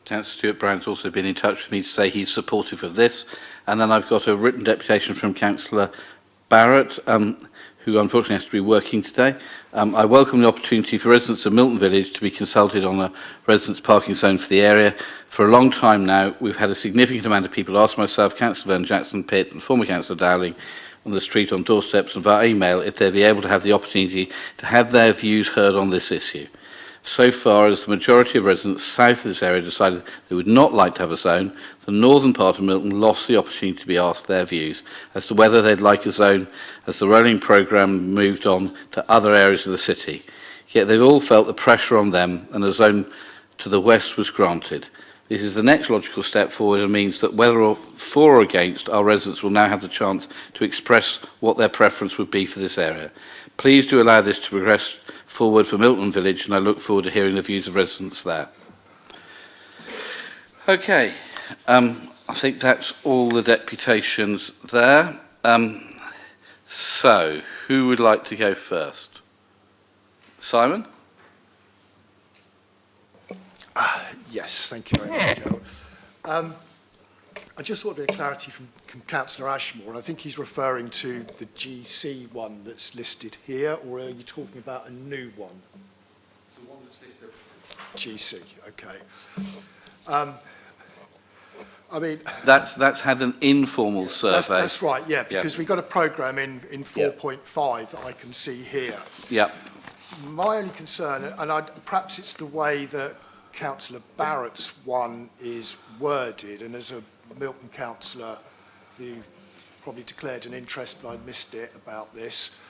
Councillor Stuart Brown's also been in touch with me to say he's supportive of this. And then I've got a written deputation from Councillor Barrett, who unfortunately has to be working today. I welcome the opportunity for residents of Milton Village to be consulted on a residents' parking zone for the area. For a long time now, we've had a significant amount of people ask myself, Councillor Vernon Jackson Pitt and former Councillor Dowling on the street, on doorsteps and via email, if they'd be able to have the opportunity to have their views heard on this issue. So far as the majority of residents south of this area decided they would not like to have a zone, the northern part of Milton lost the opportunity to be asked their views as to whether they'd like a zone as the rolling programme moved on to other areas of the city. Yet they've all felt the pressure on them, and a zone to the west was granted. This is the next logical step forward and means that whether for or against, our residents will now have the chance to express what their preference would be for this area. Please do allow this to progress forward for Milton Village, and I look forward to hearing the views of residents there. Okay, I think that's all the deputations there. So, who would like to go first? Simon? Yes, thank you very much, Joe. I just want a bit of clarity from Councillor Ashmore, and I think he's referring to the GC one that's listed here, or are you talking about a new one? The one that's listed. GC, okay. I mean... That's had an informal survey. That's right, yeah, because we've got a programme in 4.5 that I can see here. Yeah. My only concern, and perhaps it's the way that Councillor Barrett's one is worded, and as a Milton councillor who probably declared an interest, but I missed it about this.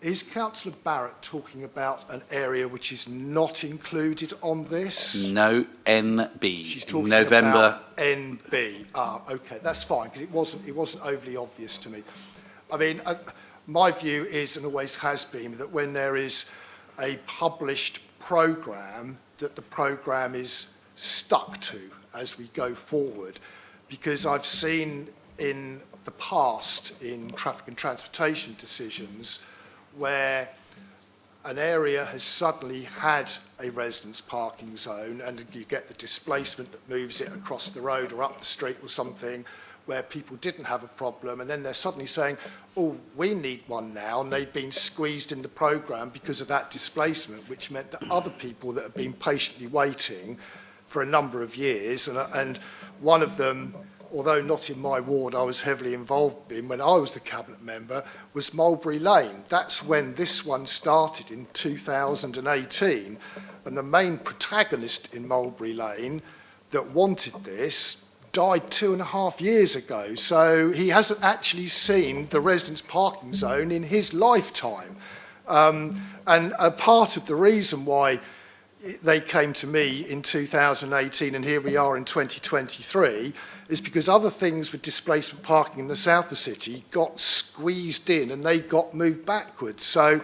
Is Councillor Barrett talking about an area which is not included on this? No, NB. She's talking November. about NB. Ah, okay, that's fine, because it wasn't overly obvious to me. I mean, my view is, and always has been, that when there is a published programme, that the programme is stuck to as we go forward, because I've seen in the past in traffic and transportation decisions where an area has suddenly had a residence parking zone and you get the displacement that moves it across the road or up the street or something where people didn't have a problem, and then they're suddenly saying, oh, we need one now, and they've been squeezed in the programme because of that displacement, which meant that other people that have been patiently waiting for a number of years, and one of them, although not in my ward, I was heavily involved in when I was the cabinet member, was Mulberry Lane. That's when this one started in 2018, and the main protagonist in Mulberry Lane that wanted this died 2.5 years ago, so he hasn't actually seen the residence parking zone in his lifetime. And a part of the reason why they came to me in 2018 and here we are in 2023 is because other things with displacement parking in the south of the city got squeezed in and they got moved backwards. So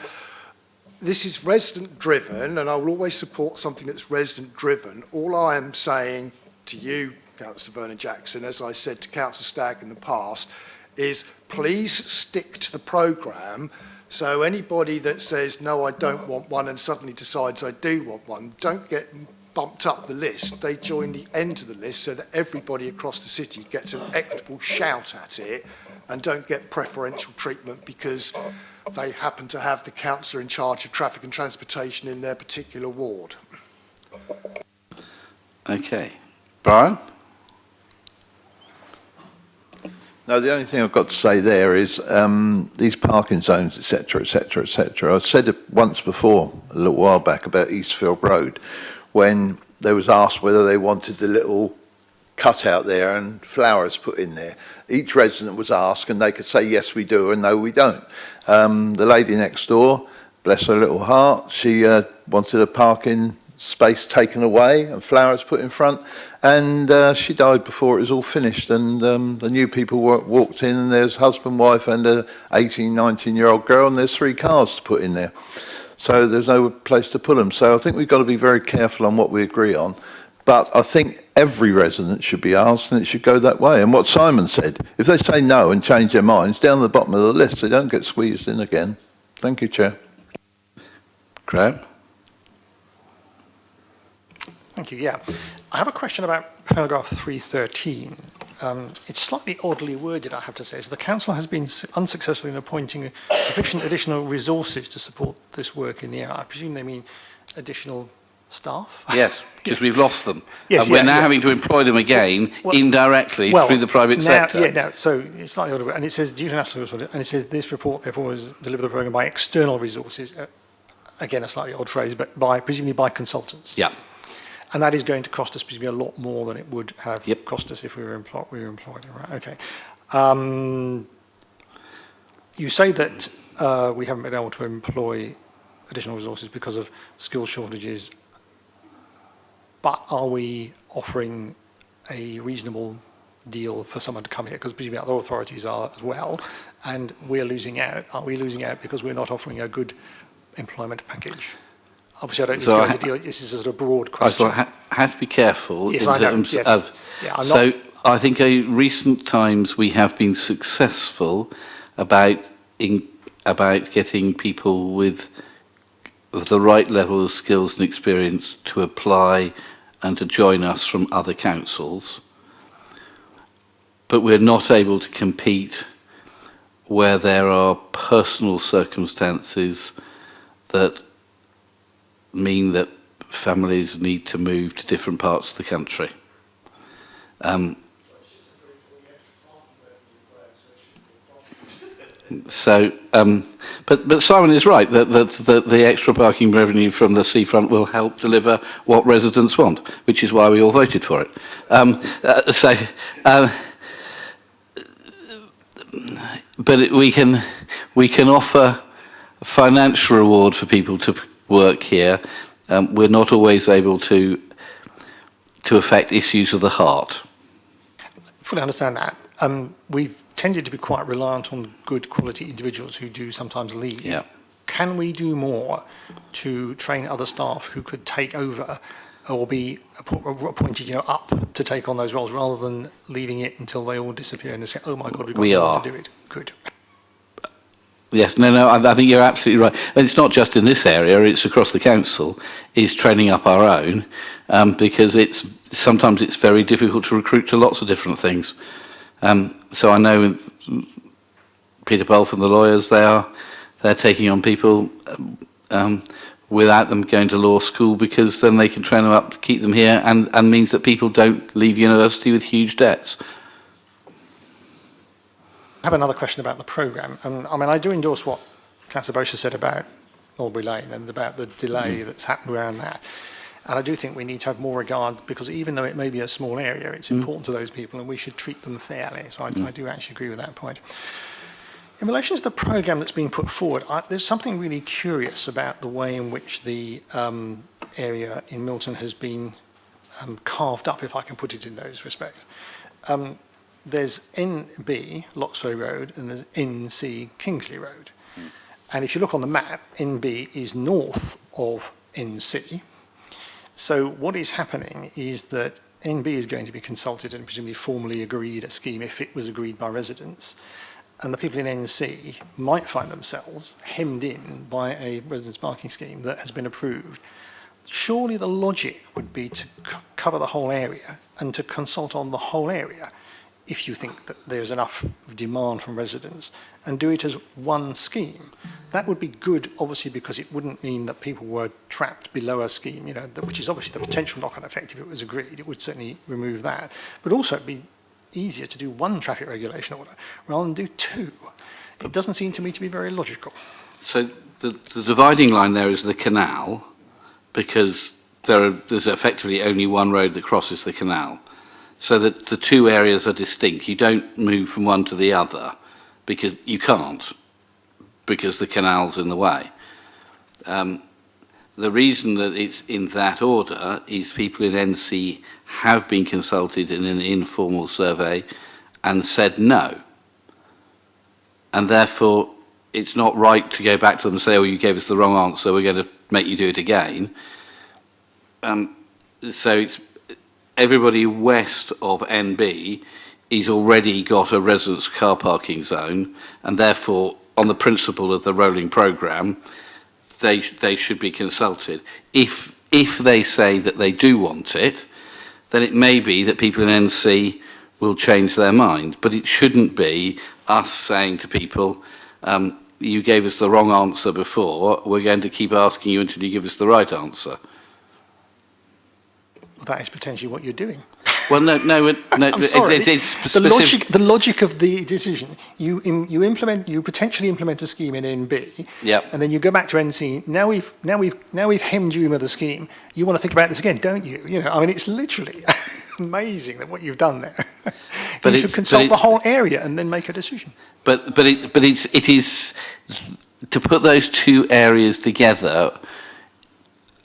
this is resident driven, and I will always support something that's resident driven. All I am saying to you, Councillor Vernon Jackson, as I said to Councillor Stagg in the past, is please stick to the programme. So anybody that says, no, I don't want one, and suddenly decides I do want one, don't get bumped up the list. They join the end of the list so that everybody across the city gets an equitable shout at it and don't get preferential treatment because they happen to have the councillor in charge of traffic and transportation in their particular ward. Okay. Brian? No, the only thing I've got to say there is these parking zones, etc., etc., etc. I said it once before, a little while back, about Eastfield Road, when they was asked whether they wanted the little cutout there and flowers put in there. Each resident was asked, and they could say yes, we do, and no, we don't. The lady next door, bless her little heart, she wanted a parking space taken away and flowers put in front, and she died before it was all finished, and the new people walked in, and there's husband, wife and a 18, 19-year-old girl, and there's 3 cars to put in there. So there's no place to put them. So I think we've got to be very careful on what we agree on. But I think every resident should be asked, and it should go that way. And what Simon said, if they say no and change their minds, down the bottom of the list, they don't get squeezed in again. Thank you, Chair. Graham? Thank you, yeah. I have a question about paragraph 313. It's slightly oddly worded, I have to say. So the council has been unsuccessful in appointing sufficient additional resources to support this work in the area. I presume they mean additional staff? Yes, because we've lost them. Yes, and we're yeah, now yeah. having to employ them again indirectly through the private sector. Yeah, no, so it's slightly odd, and it says due to national resources, and it says this report therefore is deliver the programme by external resources. Again, a slightly odd phrase, but presumably by consultants. Yeah. And that is going to cost us presumably a lot more than it would have cost us if we were employed. Right? Okay. You say that we haven't been able to employ additional resources because of skill shortages. But are we offering a reasonable deal for someone to come here? Because presumably other authorities are as well, and we're losing out. Are we losing out because we're not offering a good employment package? Obviously, I don't need to go into deal. This is a sort of broad question. I have to be careful Yes, in I know. terms Yes. of. Yeah, I'm so not- I think in recent times we have been successful about getting people with the right level of skills and experience to apply and to join us from other councils, but we're not able to compete where there are personal circumstances that mean that families need to move to different parts of the country. But Simon is right that the extra parking revenue from the seafront will help deliver what residents want, which is why we all voted for it. We can offer a financial reward for people to work here. We're not always able to affect issues of the heart. Fully understand that. We've tended to be quite reliant on good quality individuals who do sometimes leave. Yeah. Can we do more to train other staff who could take over or be appointed, up to take on those roles rather than leaving it until they all disappear and they say, oh my God, we've got no one to do it? Good. Yes, no, I think you're absolutely right. And it's not just in this area, it's across the council, is training up our own, because sometimes it's very difficult to recruit to lots of different things. So I know Peter Bolf and the lawyers, they're taking on people without them going to law school, because then they can train them up to keep them here, and means that people don't leave university with huge debts. I have another question about the programme. I do endorse what Councillor Bosher said about Mulberry Lane and about the delay that's happened around that. And I do think we need to have more regard, because even though it may be a small area, it's important to those people and we should treat them fairly. So I do actually agree with that point. In relation to the programme that's being put forward, there's something really curious about the way in which the area in Milton has been carved up, if I can put it in those respects. There's NB, Loxow Road, and there's NC, Kingsley Road. And if you look on the map, NB is north of NC. So what is happening is that NB is going to be consulted and presumably formally agreed a scheme if it was agreed by residents. And the people in NC might find themselves hemmed in by a residence parking scheme that has been approved. Surely the logic would be to cover the whole area and to consult on the whole area if you think that there's enough demand from residents, and do it as one scheme. That would be good, obviously, because it wouldn't mean that people were trapped below a scheme, which is obviously the potential knock-on effect if it was agreed. It would certainly remove that. But also it'd be easier to do one traffic regulation order rather than do two. It doesn't seem to me to be very logical. So the dividing line there is the canal, because there's effectively only one road that crosses the canal. So that the two areas are distinct. You don't move from one to the other, because you can't, because the canal's in the way. The reason that it's in that order is people in NC have been consulted in an informal survey and said no. And therefore, it's not right to go back to them and say, oh, you gave us the wrong answer, we're going to make you do it again. So it's, everybody west of NB is already got a residence car parking zone, and therefore, on the principle of the rolling programme, they should be consulted. If they say that they do want it, then it may be that people in NC will change their mind. But it shouldn't be us saying to people, you gave us the wrong answer before, we're going to keep asking you until you give us the right answer. Well, that is potentially what you're doing. Well, no. I'm sorry. It's specific. The logic of the decision, you potentially implement a scheme in NB, Yep. and then you go back to NC. Now we've hemmed you in with the scheme. You want to think about this again, don't you? You know, I mean, it's literally amazing that what you've done there. But you should consult the whole area and then make a decision. But it is to put those two areas together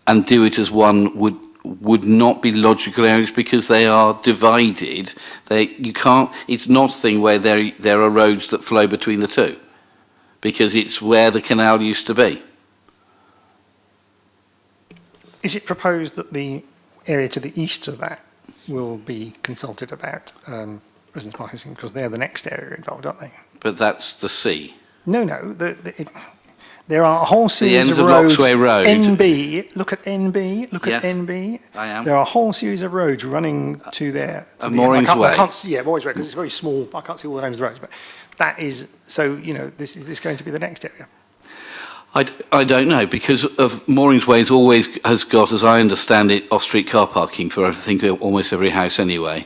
and do it as one would not be logical areas, because they are divided. You can't. It's not a thing where there are roads that flow between the two, because it's where the canal used to be. Is it proposed that the area to the east of that will be consulted about residence parking, because they're the next area involved, aren't they? But that's the sea. No. There are a whole series end of of roads. Loxway Road. NB, look at NB, look Yes, at NB. I am. There are a whole series of roads running to there. To Moorings Way. I can't see, Moorings Way, because it's very small. I can't see all the names of the roads, but that is, so, you know, is this going to be the next area? I don't know, because of Moorings Way has got, as I understand it, off-street car parking for I think almost every house anyway,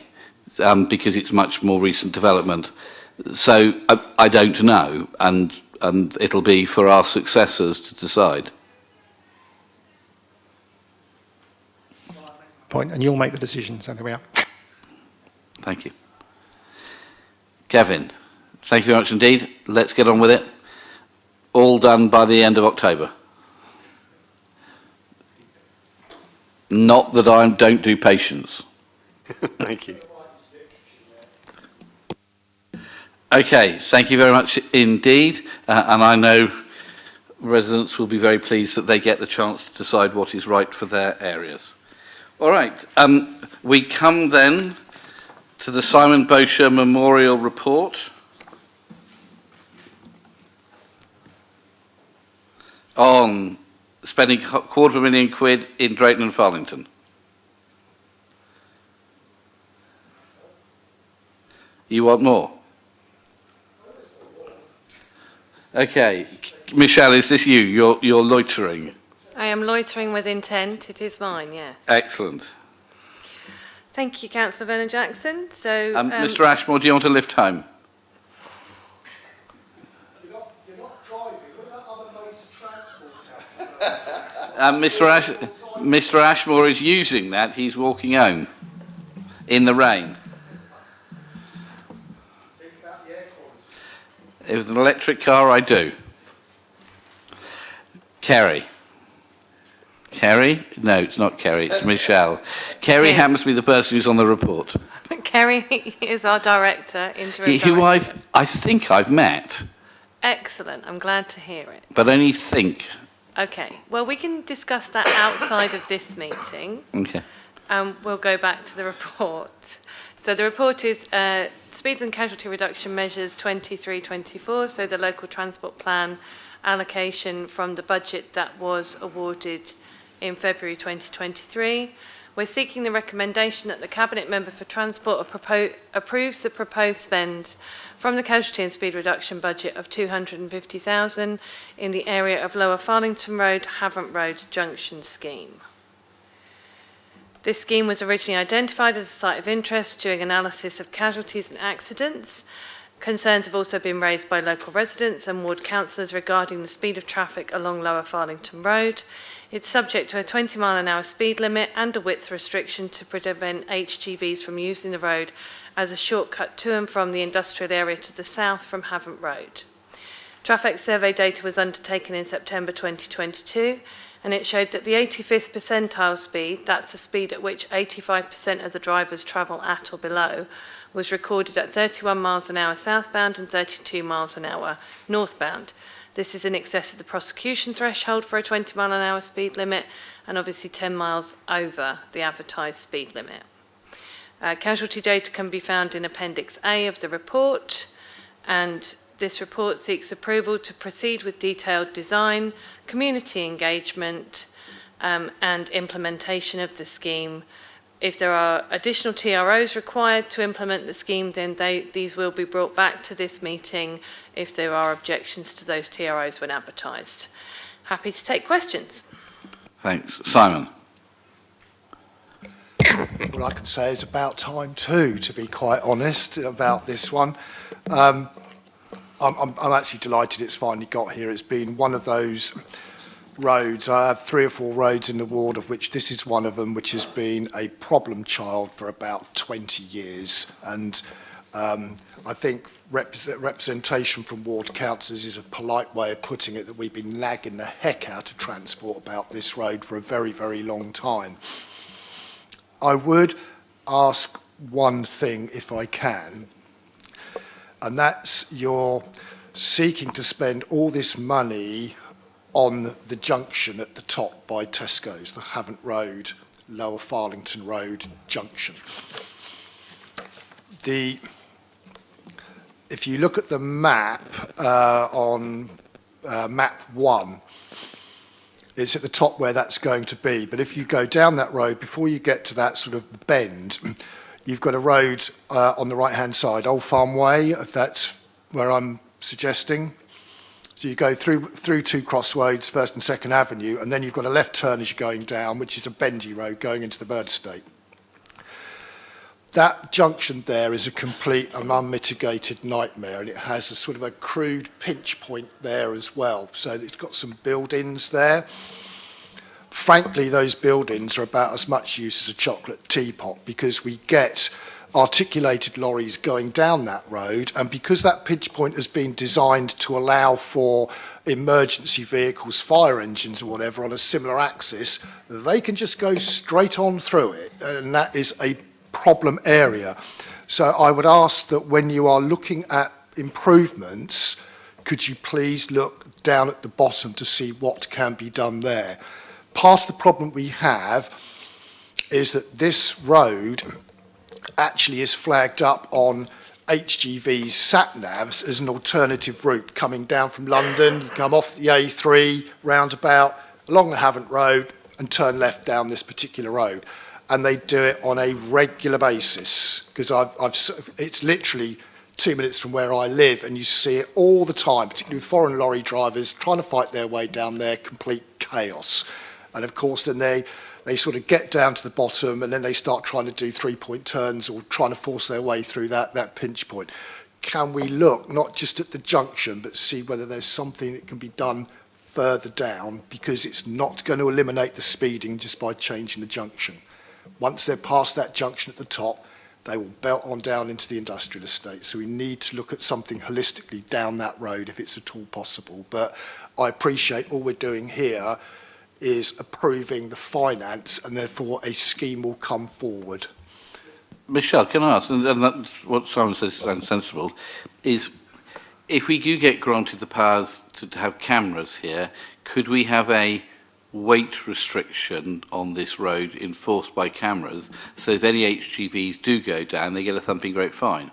because it's much more recent development. So I don't know, and it'll be for our successors to decide. Point, and you'll make the decision, so there we are. Thank you. Kevin, thank you very much indeed. Let's get on with it. All done by the end of October. Not that I don't do patience. Thank you. Okay, thank you very much indeed. And I know residents will be very pleased that they get the chance to decide what is right for their areas. All right, we come then to the Simon Bosher Memorial Report on spending £250,000 in Drayton and Farlington. You want more? Okay, Michelle, is this you? You're loitering. I am loitering with intent. It is mine, yes. Excellent. Thank you, Councillor Vernon-Jackson. So, Mr. Ashmore, do you want to lift home? You're not driving. What about other modes of transport? Mr. Ashmore is using that. He's walking home in the rain. Think about the air quality. If it's an electric car, I do. Kerry? No, it's not Kerry, it's Michelle. Kerry Yes. happens to be the person who's on the report. Kerry is our director, interim Who director. I think I've met, Excellent. I'm glad to hear it. but only think. Okay. Well, we can discuss that outside of this meeting. Okay. We'll go back to the report. So the report is Speeds and Casualty Reduction Measures 23-24, so the local transport plan allocation from the budget that was awarded in February 2023. We're seeking the recommendation that the Cabinet Member for Transport approves the proposed spend from the casualty and speed reduction budget of £250,000 in the area of Lower Farlington Road, Havant Road Junction scheme. This scheme was originally identified as a site of interest during analysis of casualties and accidents. Concerns have also been raised by local residents and ward councillors regarding the speed of traffic along Lower Farlington Road. It's subject to a 20-mile-an-hour speed limit and a width restriction to prevent HGVs from using the road as a shortcut to and from the industrial area to the south from Havant Road. Traffic survey data was undertaken in September 2022, and it showed that the 85th percentile speed, that's the speed at which 85% of the drivers travel at or below, was recorded at 31 miles an hour southbound and 32 miles an hour northbound. This is in excess of the prosecution threshold for a 20 mile an hour speed limit, and obviously 10 miles over the advertised speed limit. Casualty data can be found in Appendix A of the report, and this report seeks approval to proceed with detailed design, community engagement, and implementation of the scheme. If there are additional TROs required to implement the scheme, then these will be brought back to this meeting if there are objections to those TROs when advertised. Happy to take questions. Thanks. Simon. All I can say is about time too, to be quite honest, about this one. I'm actually delighted it's finally got here. It's been one of those roads. I have 3 or 4 roads in the ward, of which this is one of them, which has been a problem child for about 20 years. And I think representation from ward councillors is a polite way of putting it, that we've been nagging the heck out of Transport about this road for a very, very long time. I would ask one thing, if I can, and that's you're seeking to spend all this money on the junction at the top by Tesco's, the Havant Road, Lower Farlington Road junction. If you look at the map on map 1, it's at the top where that's going to be. But if you go down that road, before you get to that sort of bend, you've got a road on the right-hand side, Old Farm Way, if that's where I'm suggesting. So you go through 2 crossroads, 1st and 2nd Avenue, and then you've got a left turn as you're going down, which is a bendy road going into the bird estate. That junction there is a complete and unmitigated nightmare, and it has a sort of a crude pinch point there as well. So it's got some buildings there. Frankly, those buildings are about as much use as a chocolate teapot, because we get articulated lorries going down that road, and because that pinch point has been designed to allow for emergency vehicles, fire engines or whatever on a similar axis, they can just go straight on through it, and that is a problem area. So I would ask that when you are looking at improvements, could you please look down at the bottom to see what can be done there. Part of the problem we have is that this road actually is flagged up on HGV's sat-navs as an alternative route coming down from London. You come off the A3 roundabout along the Havant Road and turn left down this particular road. And they do it on a regular basis, because it's literally 2 minutes from where I live, and you see it all the time, particularly with foreign lorry drivers trying to fight their way down there, complete chaos. And of course, then they sort of get down to the bottom, and then they start trying to do 3-point turns or trying to force their way through that pinch point. Can we look not just at the junction, but see whether there's something that can be done further down, because it's not going to eliminate the speeding just by changing the junction. Once they're past that junction at the top, they will belt on down into the industrial estate. So we need to look at something holistically down that road if it's at all possible. But I appreciate all we're doing here is approving the finance, and therefore a scheme will come forward. Michelle, can I ask, and that's what Simon says sounds sensible, is if we do get granted the powers to have cameras here, could we have a weight restriction on this road enforced by cameras, so if any HGVs do go down, they get a thumping great fine?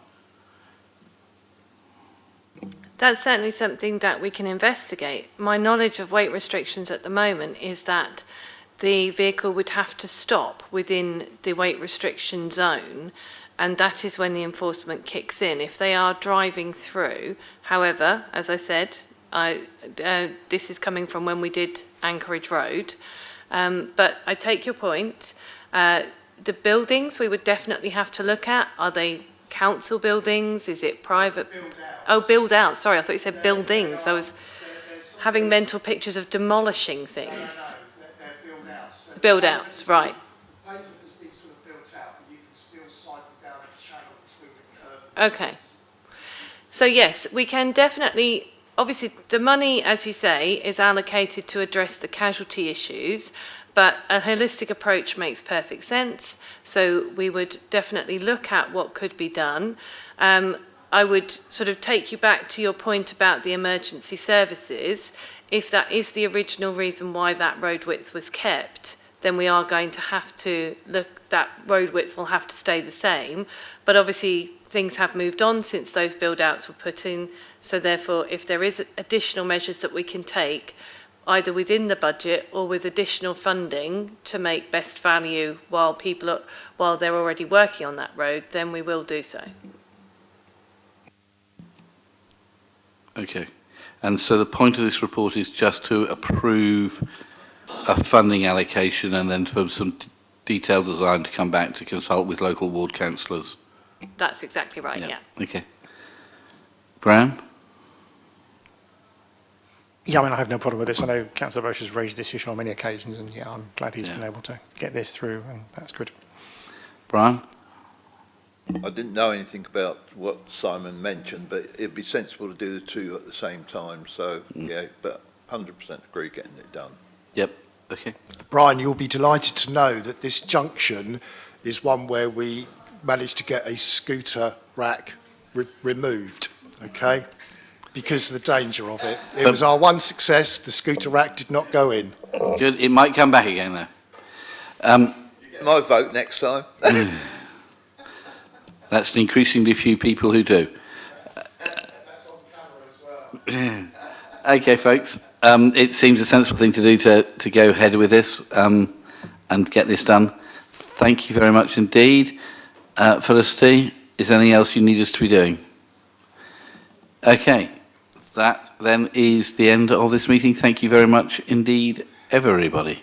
That's certainly something that we can investigate. My knowledge of weight restrictions at the moment is that the vehicle would have to stop within the weight restriction zone, and that is when the enforcement kicks in. If they are driving through, however, as I said, this is coming from when we did Anchorage Road, but I take your point. The buildings we would definitely have to look at. Are they council buildings? Is it private? Oh, build out. Sorry, I thought you said buildings. I was having mental pictures of demolishing things. Build outs, right. Okay. So yes, we can definitely, obviously the money, as you say, is allocated to address the casualty issues, but a holistic approach makes perfect sense. So we would definitely look at what could be done. I would sort of take you back to your point about the emergency services. If that is the original reason why that road width was kept, then we are going to have to look, that road width will have to stay the same. But obviously things have moved on since those build-outs were put in. So therefore, if there is additional measures that we can take, either within the budget or with additional funding to make best value while they're already working on that road, then we will do so. Okay. And so the point of this report is just to approve a funding allocation and then for some detailed design to come back to consult with local ward councillors. That's exactly right, yeah. Okay. Brown? Yeah, I mean, I have no problem with this. I know Councillor Roche has raised this issue on many occasions, and yeah, I'm glad he's been able to get this through, and that's good. Brian? I didn't know anything about what Simon mentioned, but it'd be sensible to do the two at the same time. So, yeah, but 100% agree getting it done. Yep, okay. Brian, you'll be delighted to know that this junction is one where we managed to get a scooter rack removed, okay? Because of the danger of it. It was our one success, the scooter rack did not go in. Good, it might come back again though. You get my vote next time. That's an increasingly few people who do. Okay, folks. It seems a sensible thing to do to go ahead with this and get this done. Thank you very much indeed. Felicity, is there anything else you need us to be doing? Okay, that then is the end of this meeting. Thank you very much indeed, everybody.